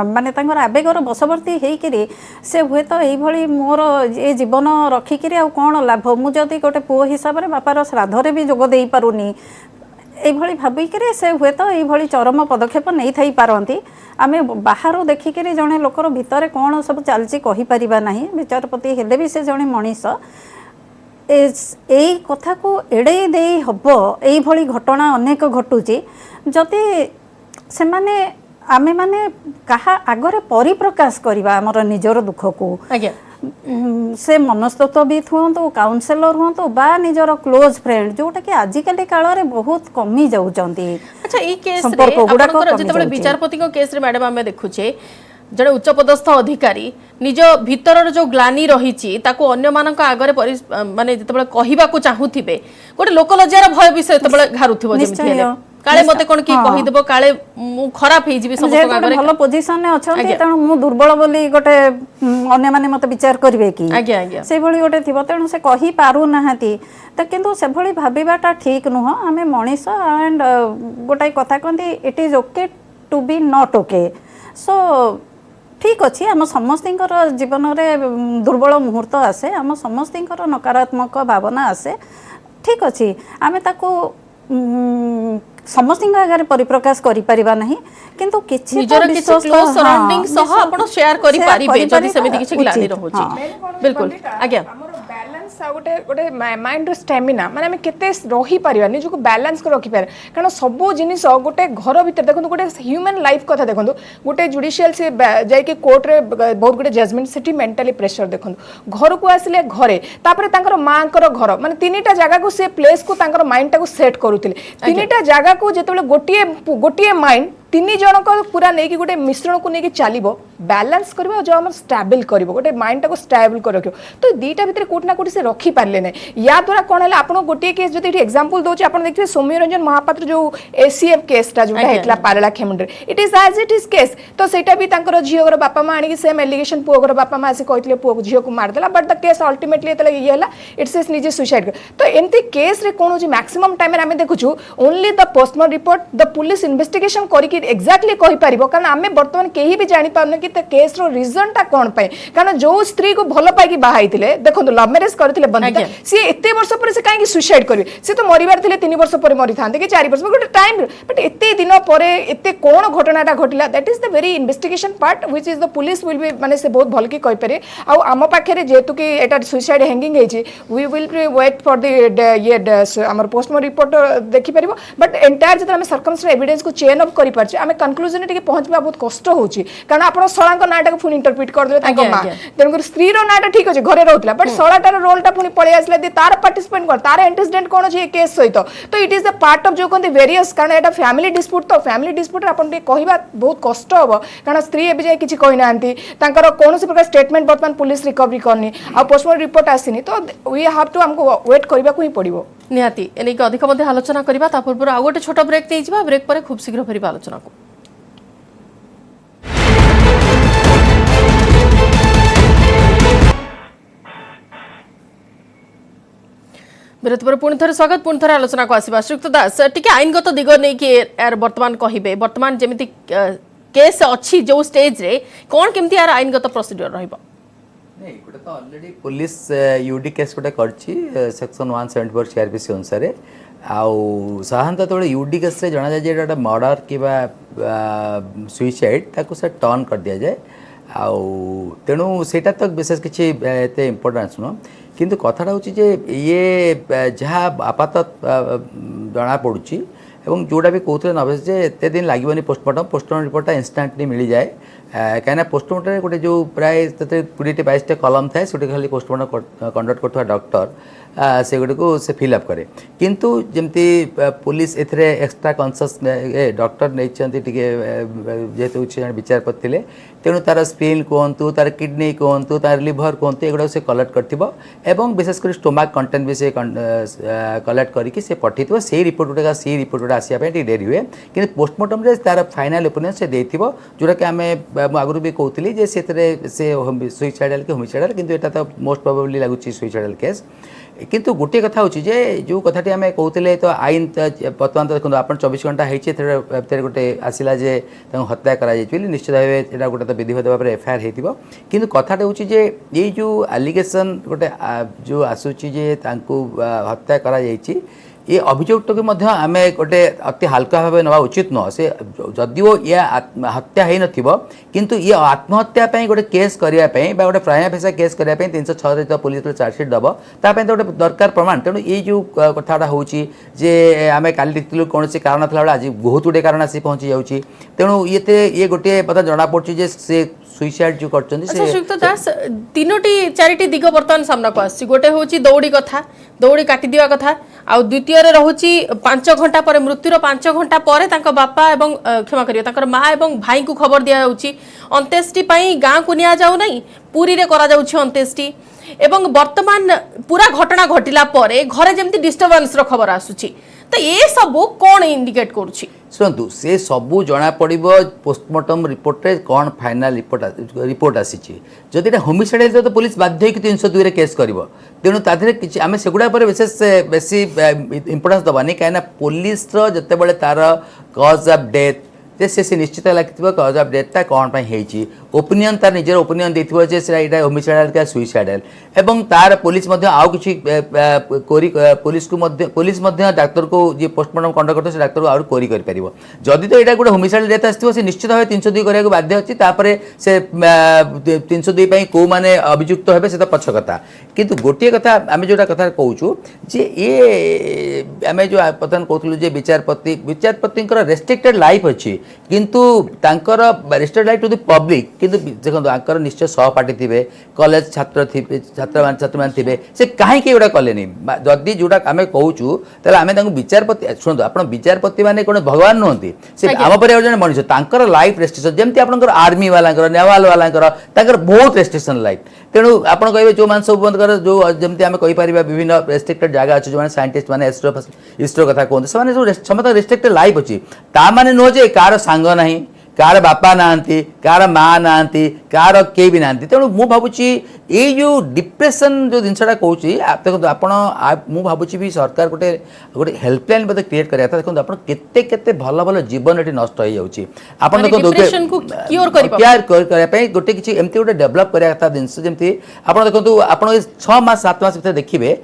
माने तांकर आवेगर बसवर्ती होइकरी से हुए तो यही मोर ये जीवन रखिकी आ कौन लाभ मुझे गोटे पुओ हिसाब से बापार श्राद्धरे भी जोग दे पारुनी यही भाविक से हुए तो यही चरम पदक्षेप नहीं थी पारती आम बाहर देखिक जड़े लोकर भितर कौन सब चलती कहीपर ना विचारपति हेले भी से जड़े मनीष यही कथा को एड़े दे हम यही घटना अनेक घटुची जदि से माने आमे माने कहा आगरे परिप्रकाश करवा आमर निजर दुख को से मनस्तत्वविद हूँ काउनसेलर हूँ बा निजर क्लोज फ्रेंड जोटा कि आजिकल काल में बहुत कमी जाऊँगी। अच्छा ये केस रे विचारपति केस रे मैडम आमे देखुचे जड़े उच्चपदस्थ अधिकारी निज भीतर जो ग्लानि रही अन्य मानक आगरे माने जिते कहवा को चाहूथिबे गोटे लोकलज्जार भय विषय घारुथिबो काले मते कोन की कहि देबो काले मु खराब हे जिवि समस्त आगरे भलो पोजीशन ने अछंती तण मु दुर्बल बोली गोटे अन्य माने मते विचार करबे की आज्ञा आज्ञा से भली गोटे थिबो तण से कहि पारु नाहती त किंतु से भली भाबिबाटा ठीक नुह आमे मनीष एंड गोटाई कथा कहंती it is okay to be not okay so ठीक अच्छी आम समस्तर जीवन में दुर्बल मुहूर्त आसे आम समस्तर नकारात्मक भावना आसे ठीक अच्छी आम ताको समस्त आगे परिप्रकाश करि परिबा नहीं किंतु किछि निजर किछि क्लोज सराउंडिंग सह आपण शेयर करि परिबे जदि सेमिति किछि ग्लानि रहउची बिल्कुल आज्ञा बैलेंस गोटे गोटे माइंड स्टैमिना माने हम केते रही परिबा निजको बैलेंस को रखि पार कारण सब जिनिस गोटे घर भीतर देखो गोटे ह्यूमन लाइफ कथा देखो गोटे जुडिशियल से जाय के कोर्ट रे बहुत गोटे जजमेंट सिटी मेंटली प्रेशर देखो घर को आसिले घरे तापर तांकर मां कर घर माने तीनटा जगह को से प्लेस को तांकर माइंड टा को सेट करूतिले तीनटा जगह को जेतेबेले गोटिए गोटिए माइंड तीन जन को पूरा नहीं गोटे मिश्रण को लेकिन चलो बैलेंस कर जो आम स्टेबल कर गोटे माइंड टाक स्टेबल कर रखियो तो दुईटा भितर कोटी ना कोटी से रखी पारे ना या द्वारा कौन है आप गोटे केस जो एग्जांपल दूसरे आप देखिए सौम्य रंजन महापात्र जो एसीएफ केसटा जो होता Paralakhemundi it is as it is case तो सेटा भी झीर बापा माँ आनी सेम एलिगेशन पुओर बापा माँ आसी कहते पुओ झील को मारदेला बट द केस अल्टिमेटली ये है इट्स इज निजे सुसाइड तो एमती केस रे कौन हो मैक्सिमम टाइम आम देखु only the postmortem report the police investigation करके एक्जाक्टली कहि पारिबो कारण आम बर्तमान कहीं भी जानी पारन कि केस रो रीजन टा कौन पाए कारण जो स्त्री को भल पाई बाहा देखो लव मैरेज करते बंदिता सी एत वर्ष पर से कहीं सुसाइड करेंगे सी तो मरबार थे 3 वर्ष पर मरी था कि 4 वर्ष गोटे टाइम बट एत दिन पर एत कौन घटनाटा घटला that is the very investigation part which is the police will be माने से बहुत भल कि कहि पारे आम पाखे जेहेतु कि एटा सुसाइड हैंगिंग है we will be wait for the ये आम पोस्टमार्टम रिपोर्ट देखि पारिबो बट एंटायर जब आम सर्कमस्टेंस एविडेंस को चेन अप करि पारछे आम कंक्लूजन टिके पहुंचबा बहुत कष्ट होची कारण आपण सळांक नाटा को फुनी इंटरप्रेट कर देले ताको मां तेन कर स्त्री रो नाटा ठीक अछि घरे रहउतला बट सळाटार रोलटा फुनी पळे आसला दे तार पार्टिसिपेंट कर तार एंटेसिडेंट कोन अछि केस सहित तो it is the part of जो कोन वेरियस कारण एटा फैमिली डिस्प्यूट तो फैमिली डिस्प्यूट आपण टिके कहिबा बहुत कष्ट होबो कारण स्त्री एबे जाय किछि कहि नांती तांकर कोनोसी प्रकार स्टेटमेंट वर्तमान पुलिस रिकवरी करनी आ पोस्टमार्टम रिपोर्ट आसीनी तो वी हैव टू हमको वेट करबा को ही पड़िबो निहाती एने के अधिक मध्ये आलोचना करबा ता पूर्व आ गोटे छोट ब्रेक नै जिबा ब्रेक पर खूब शीघ्र फेरिबा आलोचना को विरोध पर पुणी थे स्वागत पुणी थे आलोचना को आसवा श्रीयुक्त दास टिके आईनगत दिग नहीं कि यार वर्तमान कहिबे वर्तमान जेमिति केस अछि जो स्टेज रे कोन केमति यार आईनगत प्रोसीजर रहइबो नहीं गोटे तो ऑलरेडी पुलिस यूडी केस गोटे करछि सेक्शन 174 सीआरपीसी अनुसार आउ साधारणतः तो यूडी केस रे जना जाय जे एटा मर्डर किबा सुइसाइड ताको से टर्न कर दिया जाए आउ तेणु सेटा तक विशेष किसी एते इम्पोर्टेंस नुह किंतु कथाटा होची जे ये जहाँ आपात जना पड़ुची एवं जोड़ा भी कहते नवेश जे एते दिन लगे पोस्टमार्टम रिपोर्टा इन्स्टांटली मिल जाए कहीं पोस्टमार्टम गोटे जो प्राय 20-22 कलम थाए से खाली पोस्टमार्टम कंडक्ट करथुवा डॉक्टर से गुडी को से फिलअप करे किंतु जमती पुलिस एथरे एक्स्ट्रा कॉन्शियस डॉक्टर नहीं जेहेतु विचारपति थे तेणु तार स्प्लीन कहतु तार किडनी कहतु तार लिभर कहतु एगुड़ा से कलेक्ट कर विशेषकर स्टोमाक कंटेंट भी से कलेक्ट करके से पठे से रिपोर्ट गुटा सी रिपोर्ट गुटा आसापी डेरी हुए कि पोस्टमार्टम रे तार फाइनाल ओपिनियन से देथिबो जोटा कि आम आगुरी भी कहती जे से सुइसाइडल कि होमिसाइडल किंतु एटा तो मोस्ट प्रोबेबली लगुच सुइसाइडल केस किंतु गोटे कथा होची जे जो कथाटी आम कहते तो आईन बर्तमान तो देखो आप 24 घंटा होते गोटे आसला जे हत्या कर निश्चित भाव यहाँ गोटे तो विधिवत भाव में एफआईआर होती किंतु कथाटा हूँ जे ये जो एलिगेशन गोटे जो आसूची जे हत्या करा ये अभियोगटा को आम गोटे अति हल्का भाव ना उचित नुह से जदिओ ये हत्या हो न किंतु ये आत्महत्या गोटे केस करने गोटे प्राइमा फेसा केस करने 306 पुलिस चार्जसीट दब ताप तो गोटे दरकार प्रमाण तेणु ये जो कथाटा हूँ जे आम काली देखिलु कौन से कारण था आज बहुत गुटे कारण आसी पहुँची जाऊँगी तेणु ये गोटे कथा जना पड़े से सुइसाइड जो करछन से श्रीयुक्त दास तीनोटी चारिटी दिग बर्तमान सामना को आसी गोटे होची दौड़ी कथा दौड़ी काटी दिवा कथा आ द्वितीय रे रहूची 5 घंटा पर मृत्युर 5 घंटा पर तांका बापा एवं क्षमा करियो तांकर मां एवं भाई को खबर दिया होची अंत्येष्टि पई गां को निया जाउ नै पुरी रे करा जाउची अंत्येष्टि एवं वर्तमान पूरा घटना घटिला परे घरे जेमति डिस्टर्बेंस रो खबर आसुची तो ये सब कौन इंडिकेट करुछि शुणु से सबू जना पड़ो पोस्टमार्टम रिपोर्ट रे कौन फाइनाल रिपोर्ट आसी जदि होमिसाइड तो पुलिस बाध्य 302 रे केस कर तेणु तादेह आम सेगुड़ा विशेष बेसी इंपोर्टेंस दबानी कहीं पुलिस जिते तार कज ऑफ डेथ से निश्चित लगे कज ऑफ डेथटा कौन होती ओपिनियन तार निजर ओपिनियन देथिबो जे सेटा होमिसाइडल का सुइसाइडल एवं तार पुलिस आउ किछि पुलिस डाक्तर को जे पोस्टमार्टम कंडक्ट करतो से डाक्तर को आउ कोरी कर परिबो जदि तो एटा गोटे होमिसाइडल डेथ आस्थिबो से निश्चित भाव 302 करिया को बाध्य अछि तापरे से 302 पई को माने अभियुक्त हेबे से तो पछ कथा किंतु गोटे कथा आमे जोटा कथा कहूछु जे ये आमे जो पतन कहथलु जे विचारपतिंकर रेस्ट्रिक्टेड लाइफ अछि किंतु तांकर barrister like to the public किंतु देखो तांकर निश्चय सहपाठी थिबे कॉलेज छात्र थिबे छात्र मान थिबे से काहे के एडा कलेनी जदी जोडा आमे कहूचु तले आमे तांको विचारपति सुनतो आपण विचारपति माने कोन भगवान नहंती से आम पर जने मनुष्य तांकर लाइफ रेस्ट्रिक्शन जेमति आपनकर आर्मी वालांकर नेवाल वालांकर तांकर बहुत रेस्ट्रिक्शन लाइफ तेणु आपण कहबे जो मान सब बंद कर जो जेमति आमे कहि परिबा विभिन्न रेस्ट्रिक्टेड जगह अछि जो माने साइंटिस्ट माने इसरो कथा कहते से जो समस्त रेस्ट्रिक्टेड लाइफ अच्छी ता माने नुह जे कार सांग नाही कार बापा नांती कार माँ नांती कार के भी नांती तेणु मु भाबुची ए जो डिप्रेशन जो जिनसटा कहूची देखो आपण मु भाबुची भी सरकार गोटे गोटे हेल्पलाइन बदे क्रिएट करिया था देखो आपण केते केते भल भल जीवन एटी नष्ट हो जाउची आपण देखो डिप्रेशन को क्योर करिया पई गोटे किछि एमती गोटे डेवलप करिया था जिनस जेमती आपण देखो आपण 6 मास 7 मास भीतर देखिबे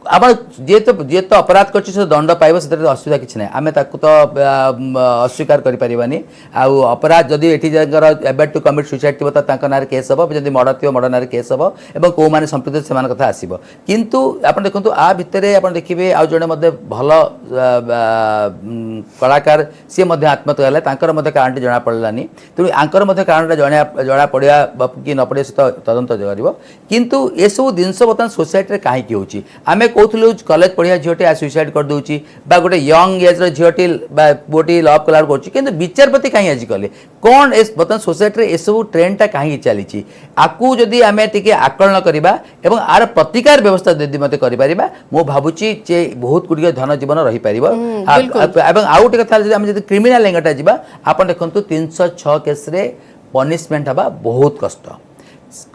आपण जे तो अपराध करछि से दंड पाइबो से असुविधा किछि नै आमे ताकू तो अस्वीकार करि परिबानी आ अपराध जदि एठी जगर एबेट टू कमिट सुसाइड थिबो त तांक नारे केस हबो जदि मर्डर थिबो मर्डर नारे केस हबो एवं को माने संपृक्त सेमान कथा आसीबो किंतु आपण देखंतु आ भितरे आपण देखिबे आ जणे मध्ये भल कलाकार से मध्ये आत्महत्या हला तांकर मध्ये कारण जणा पडलानी तेणु आंकर मध्ये कारण जणा पडिया कि न पडिया से तदंत करिवो किंतु ए सब दिनस बतन सोसाइटी रे काहे कि होची आमे कहूँ कॉलेज पढ़िया झीटी आ सुइसाइड कर दूची गोटे यंग एज झीटी पुटी लव कला कर विचारपति कहीं आज कले कौन बर्तमान सोसाइटी रे एसबू ट्रेंडटा कहीं चली आपको जदि आम टे आकलन करवा एवं आर प्रतिकार व्यवस्था यदि मत कर भावुची जे बहुत गुड़िक धन जीवन रही पार आउ गोटे कथा क्रिमिनाल एंगटा जा आप देखो 306 केस पनिशमेंट हवा बहुत कष्ट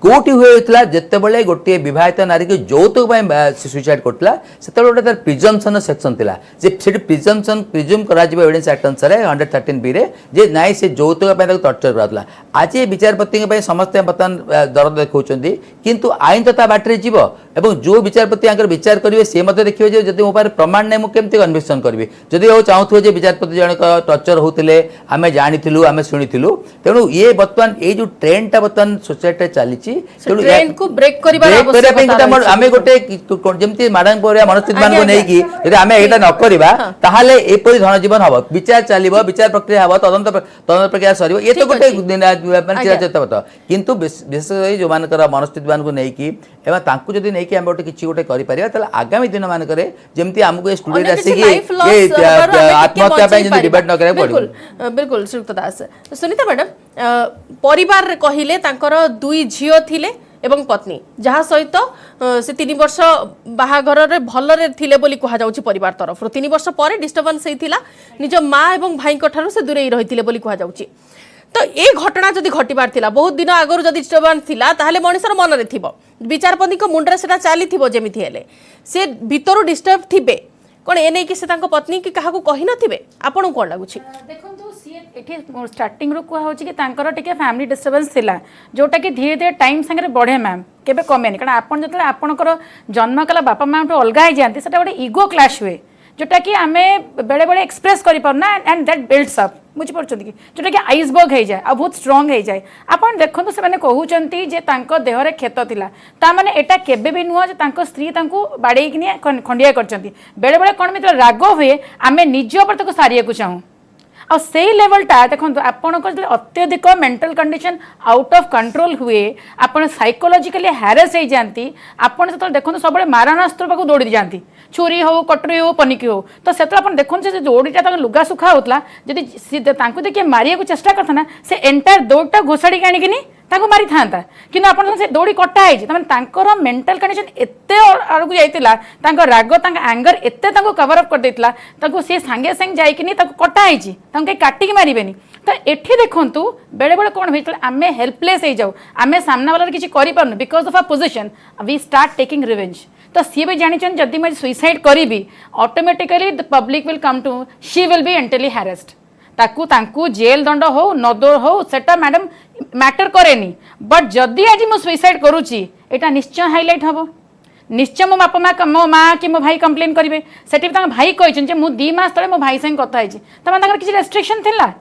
कोटी हुए जितेबाला गोटे बहुत नारी की यौतुक सुइसाइड करता से गोटे तार प्रिजम्पशन सेक्शन था से प्रिजम्पशन प्रिज्यूम कर एविडेंस एक्ट अनुसार 113 बी रे जे नाई से यौतुक टर्चर कराला आज विचारपति समस्ते बर्तमान दरद देखा किंतु आईन तो बाटर जीव एवं जो विचारपति विचार करेंगे सी देखिए जब मो पास प्रमाण नहीं मुझे कन्विक्शन करी जदि चाहूे विचारपति जन टर्चर होते आम जानी आम शुणु तेणु ये बर्तमान ये जो ट्रेंडटा बर्तमान सोसाइटी चली ट्रेंड को ब्रेक आम गोटे जमी मैडम मनस्थित मान नहीं आम यहाँ न करवा ताहले एपरी धन जीवन हम विचार चलो विचार प्रक्रिया हम तदंत प्रक्रिया सर ये तो गोटे चिराचरित किंतु विशेष जो मान मनस्थित मान को लेकिन जदि नहीं आम गोटे किसी गोटे कर आगामी दिन मान जमी आमको स्टूडियो आसिक आत्महत्या डिबेट न करा पड़ो बिल्कुल श्रीयुक्त दास सुनीता मैडम परिवार कहले तांकर 2 झियो थिले एवं पत्नी जहाँ सहित से 3 वर्ष बाहाघर रे भलरे थिले बोली कहा जाउची परिवार तरफ 3 वर्ष पर डिस्टर्बेंस हेतिला निज माँ एवं भाई ठारू से दूरे रहिथिले बोली कहा जाउची तो ये घटना जदि घटिबार थिला बहुत दिन आगरु जदि डिस्टर्बेंस थिला ताहले मनुष्यर मन रे थिबो विचारपति को मुंडरे सेटा चाली थिबो जेमिथि हेले से भीतरु डिस्टर्ब थिबे कोन ए नै कि से तांको पत्नी कि काहा को कहि नथिबे आपन कोन लागुची देखंतु सी एठी स्टार्टिंग रो कुआ होची कि तांकर टिके फैमिली डिस्टर्बेंस थिला जोटा कि धीरे धीरे टाइम संगे बढ़े मैम केबे कमेनी कारण आपन जतले आपनकर जन्म कला बापा मां तो अलगा ही जानती सेटा गोटे ईगो क्लैश हुए जोटा कि आमे बेले बेले एक्सप्रेस करि परना एंड दैट बिल्ड्स अप बुझी पड़छंती कि जोटा कि आइसबर्ग हे जाय आ बहुत स्ट्रांग हे जाय आपन देखंतु से माने कहउचंती जे तांको देह रे क्षत थिला ता माने एटा केबे भी नुवा जे तांको स्त्री तांको बाडे कि खंडिया करचंती बेले बेले कोन मित्र राग हुए आमे निज ऊपर तको सारिया को चाहू आ से लेवलटा देखो आपन अत्यधिक mental condition out of control हुए आपन साइकोलॉजिकली हैरेस हो जाती आपन से देखो सब मारणास्त्र पाक दौड़ी जाती छुरी हो कटोरी हो पनिकी हो तो से देखो दौड़ीटा लुगा सुखा होता जब देखिए मारिया को चेष्टा करता से एंटायर दौड़टा घोषाड़ी आनिकिनी मारी था कि से दौड़ी कटा है मेंटल कंडीशन एते आड़क जाता राग एंगर एत कवर अप कर देता सी सांगे सांगे जाइए कटा है कहीं काटिकी मारे तो एठी देखु बेले बेले कौन होता आम हेल्पलेस हो जाऊ आम सामना वाला किसी करूँ because of a position we start taking revenge तो सी भी जानी जदि मुझे सुइसाइड करी automatically the public will come to she will be entirely harassed ताकू जेल दंड हो नदो हो सेटा मैडम मैटर करेनी बट जदि आज मु सुइसाइड करुच्ची एटा निश्चय हाइलाइट हम निश्चय मो बापा माँ मो माँ कि मो भाई कंप्लेन करेंगे से भाई कहते मुझे 2 मास तले मो भाई संग कथा है किसी रेस्ट्रिक्शन थिला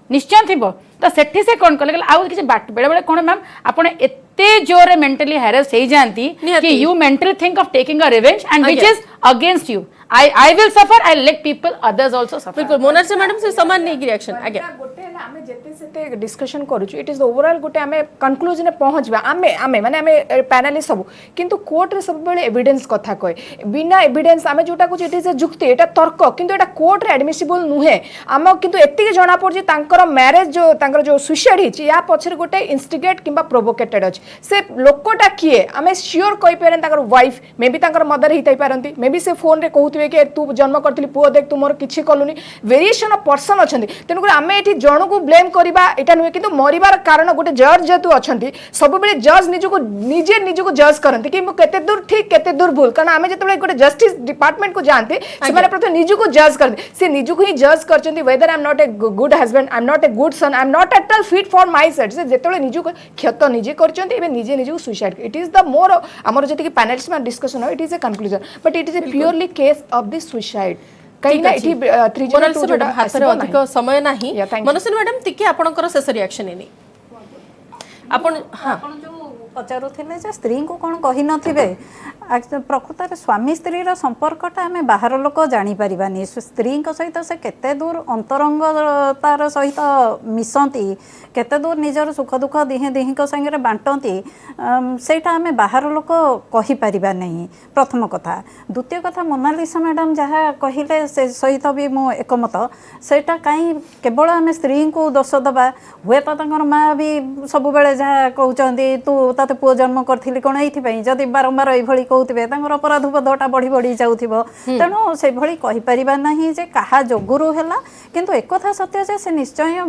निश्चय थी तो सेठी से कौन कले आउ किसी बाट बेले बेले कौन मैम आपन एते जोरे मेंटली हैरेस हो जाती कि you mentally think of taking a revenge and which is against you. I will suffer, I'll let people others also suffer. बिल्कुल मोनालिसा मैडम से समान नहीं की रिएक्शन आगे गोटे हला आमे जेते सेते डिस्कशन करूछु इट इज द ओवरऑल गोटे आमे कंक्लूजन में पहुंचबा आमे माने आमे पैनलिस्ट सब किंतु कोर्ट रे सब बेले एविडेंस कथा कय बिना एविडेंस आमे जोटा कुछ इट इज अ जुक्ति एटा तर्क किंतु एटा कोर्ट रे एडमिसिबल नुहे आम किंतु एतिके जणा पड़ तांकर मैरिज जो तांकर जो सुसाइड हिची या पछरे गोटे इंस्टिगेट किंबा प्रोवोकेटेड अछि से लोकटा किए आमे श्योर कहि पारे तांकर वाइफ मे बी तांकर मदर हितै पारंती मे बी से फोन रे कहउतबे के तू जन्म करथिली पुओ देख तू मोर किछि कलुनी वेरिएशन ऑफ पर्सन अछंती तेनु आमे एठी जण को ब्लेम करबा एटा नुहे किंतु मरिबार कारण गोटे जज जेतु अछंती सब बेले जज निजको जज करंती कि केते दूर ठीक केते दूर भूल कारण आमे जतबे गोटे जस्टिस डिपार्टमेंट को जानते से माने प्रथम निजको जज करते से निजको ही जज करचंती whether I am not a good husband I am not a good son I am not at all fit for my set से जतबे निजको क्षत निजे करचंती एबे निजे निजको suicide it is the more हमर जति पैनलिस्ट में डिस्कशन हो it is a conclusion but it is a purely case of the suicide कहीं ना इठी मोनालिसा मैडम हाथ रे अधिक समय नाही मनोज मैडम तिके आपनकर शेष रिएक्शन एनी आपण हां पचारुथिले जे स्त्री को कौन कही नथिबे प्रकृत स्वामी स्त्री संपर्कटा आम बाहर लोक जानीपारानी स्त्री सहित से केते दूर अंतरंगतार सहित मिसती केते दूर निजर सुख दुख दिहे दिहिक संगे बांटती सेटा आम बाहर लोक कहीपर नहीं प्रथम कथा द्वितीय कथा मोनालिसा मैडम जहाँ कहले से सहित भी मु एकमत सेटा कहीं केवल आम स्त्री को दोष दबा हुए तो माँ भी सब बेले जहाँ कहते तू ताते पुओ जन्म करी कौन ये जदि बारंबार ये कहते अपराध बोधटा बढ़ी बढ़ी जाऊथिबो तेणु से भली कहि परिबा नहीं जे कहा जोगुरु हैला किंतु एक कथा सत्य जे से निश्चय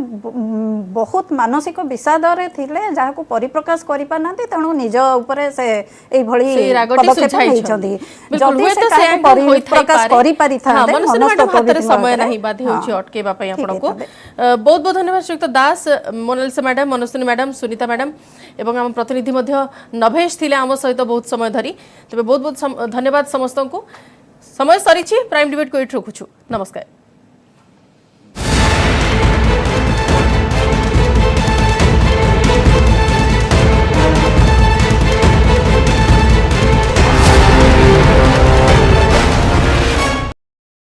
बहुत मानसिक विषाद रे थिले जहा को परिप्रकाश करि पानांती तेणु निज ऊपर से एई भली पदक्षेप नैछंती जदि से परिप्रकाश करि पारि थांते मनोज समय नहीं बाध्य होछि अटकेबा पई आपन को बहुत बहुत धन्यवाद Shriyukta Das Monalisa madam Manaswini madam Sunita madam एवं आम प्रतिनिधि मध्य नभेश थिले आम सहित बहुत समय धरी तबे बहुत बहुत धन्यवाद समस्त को समय सरी प्राइम डिबेट को एठ रखुछु नमस्कार।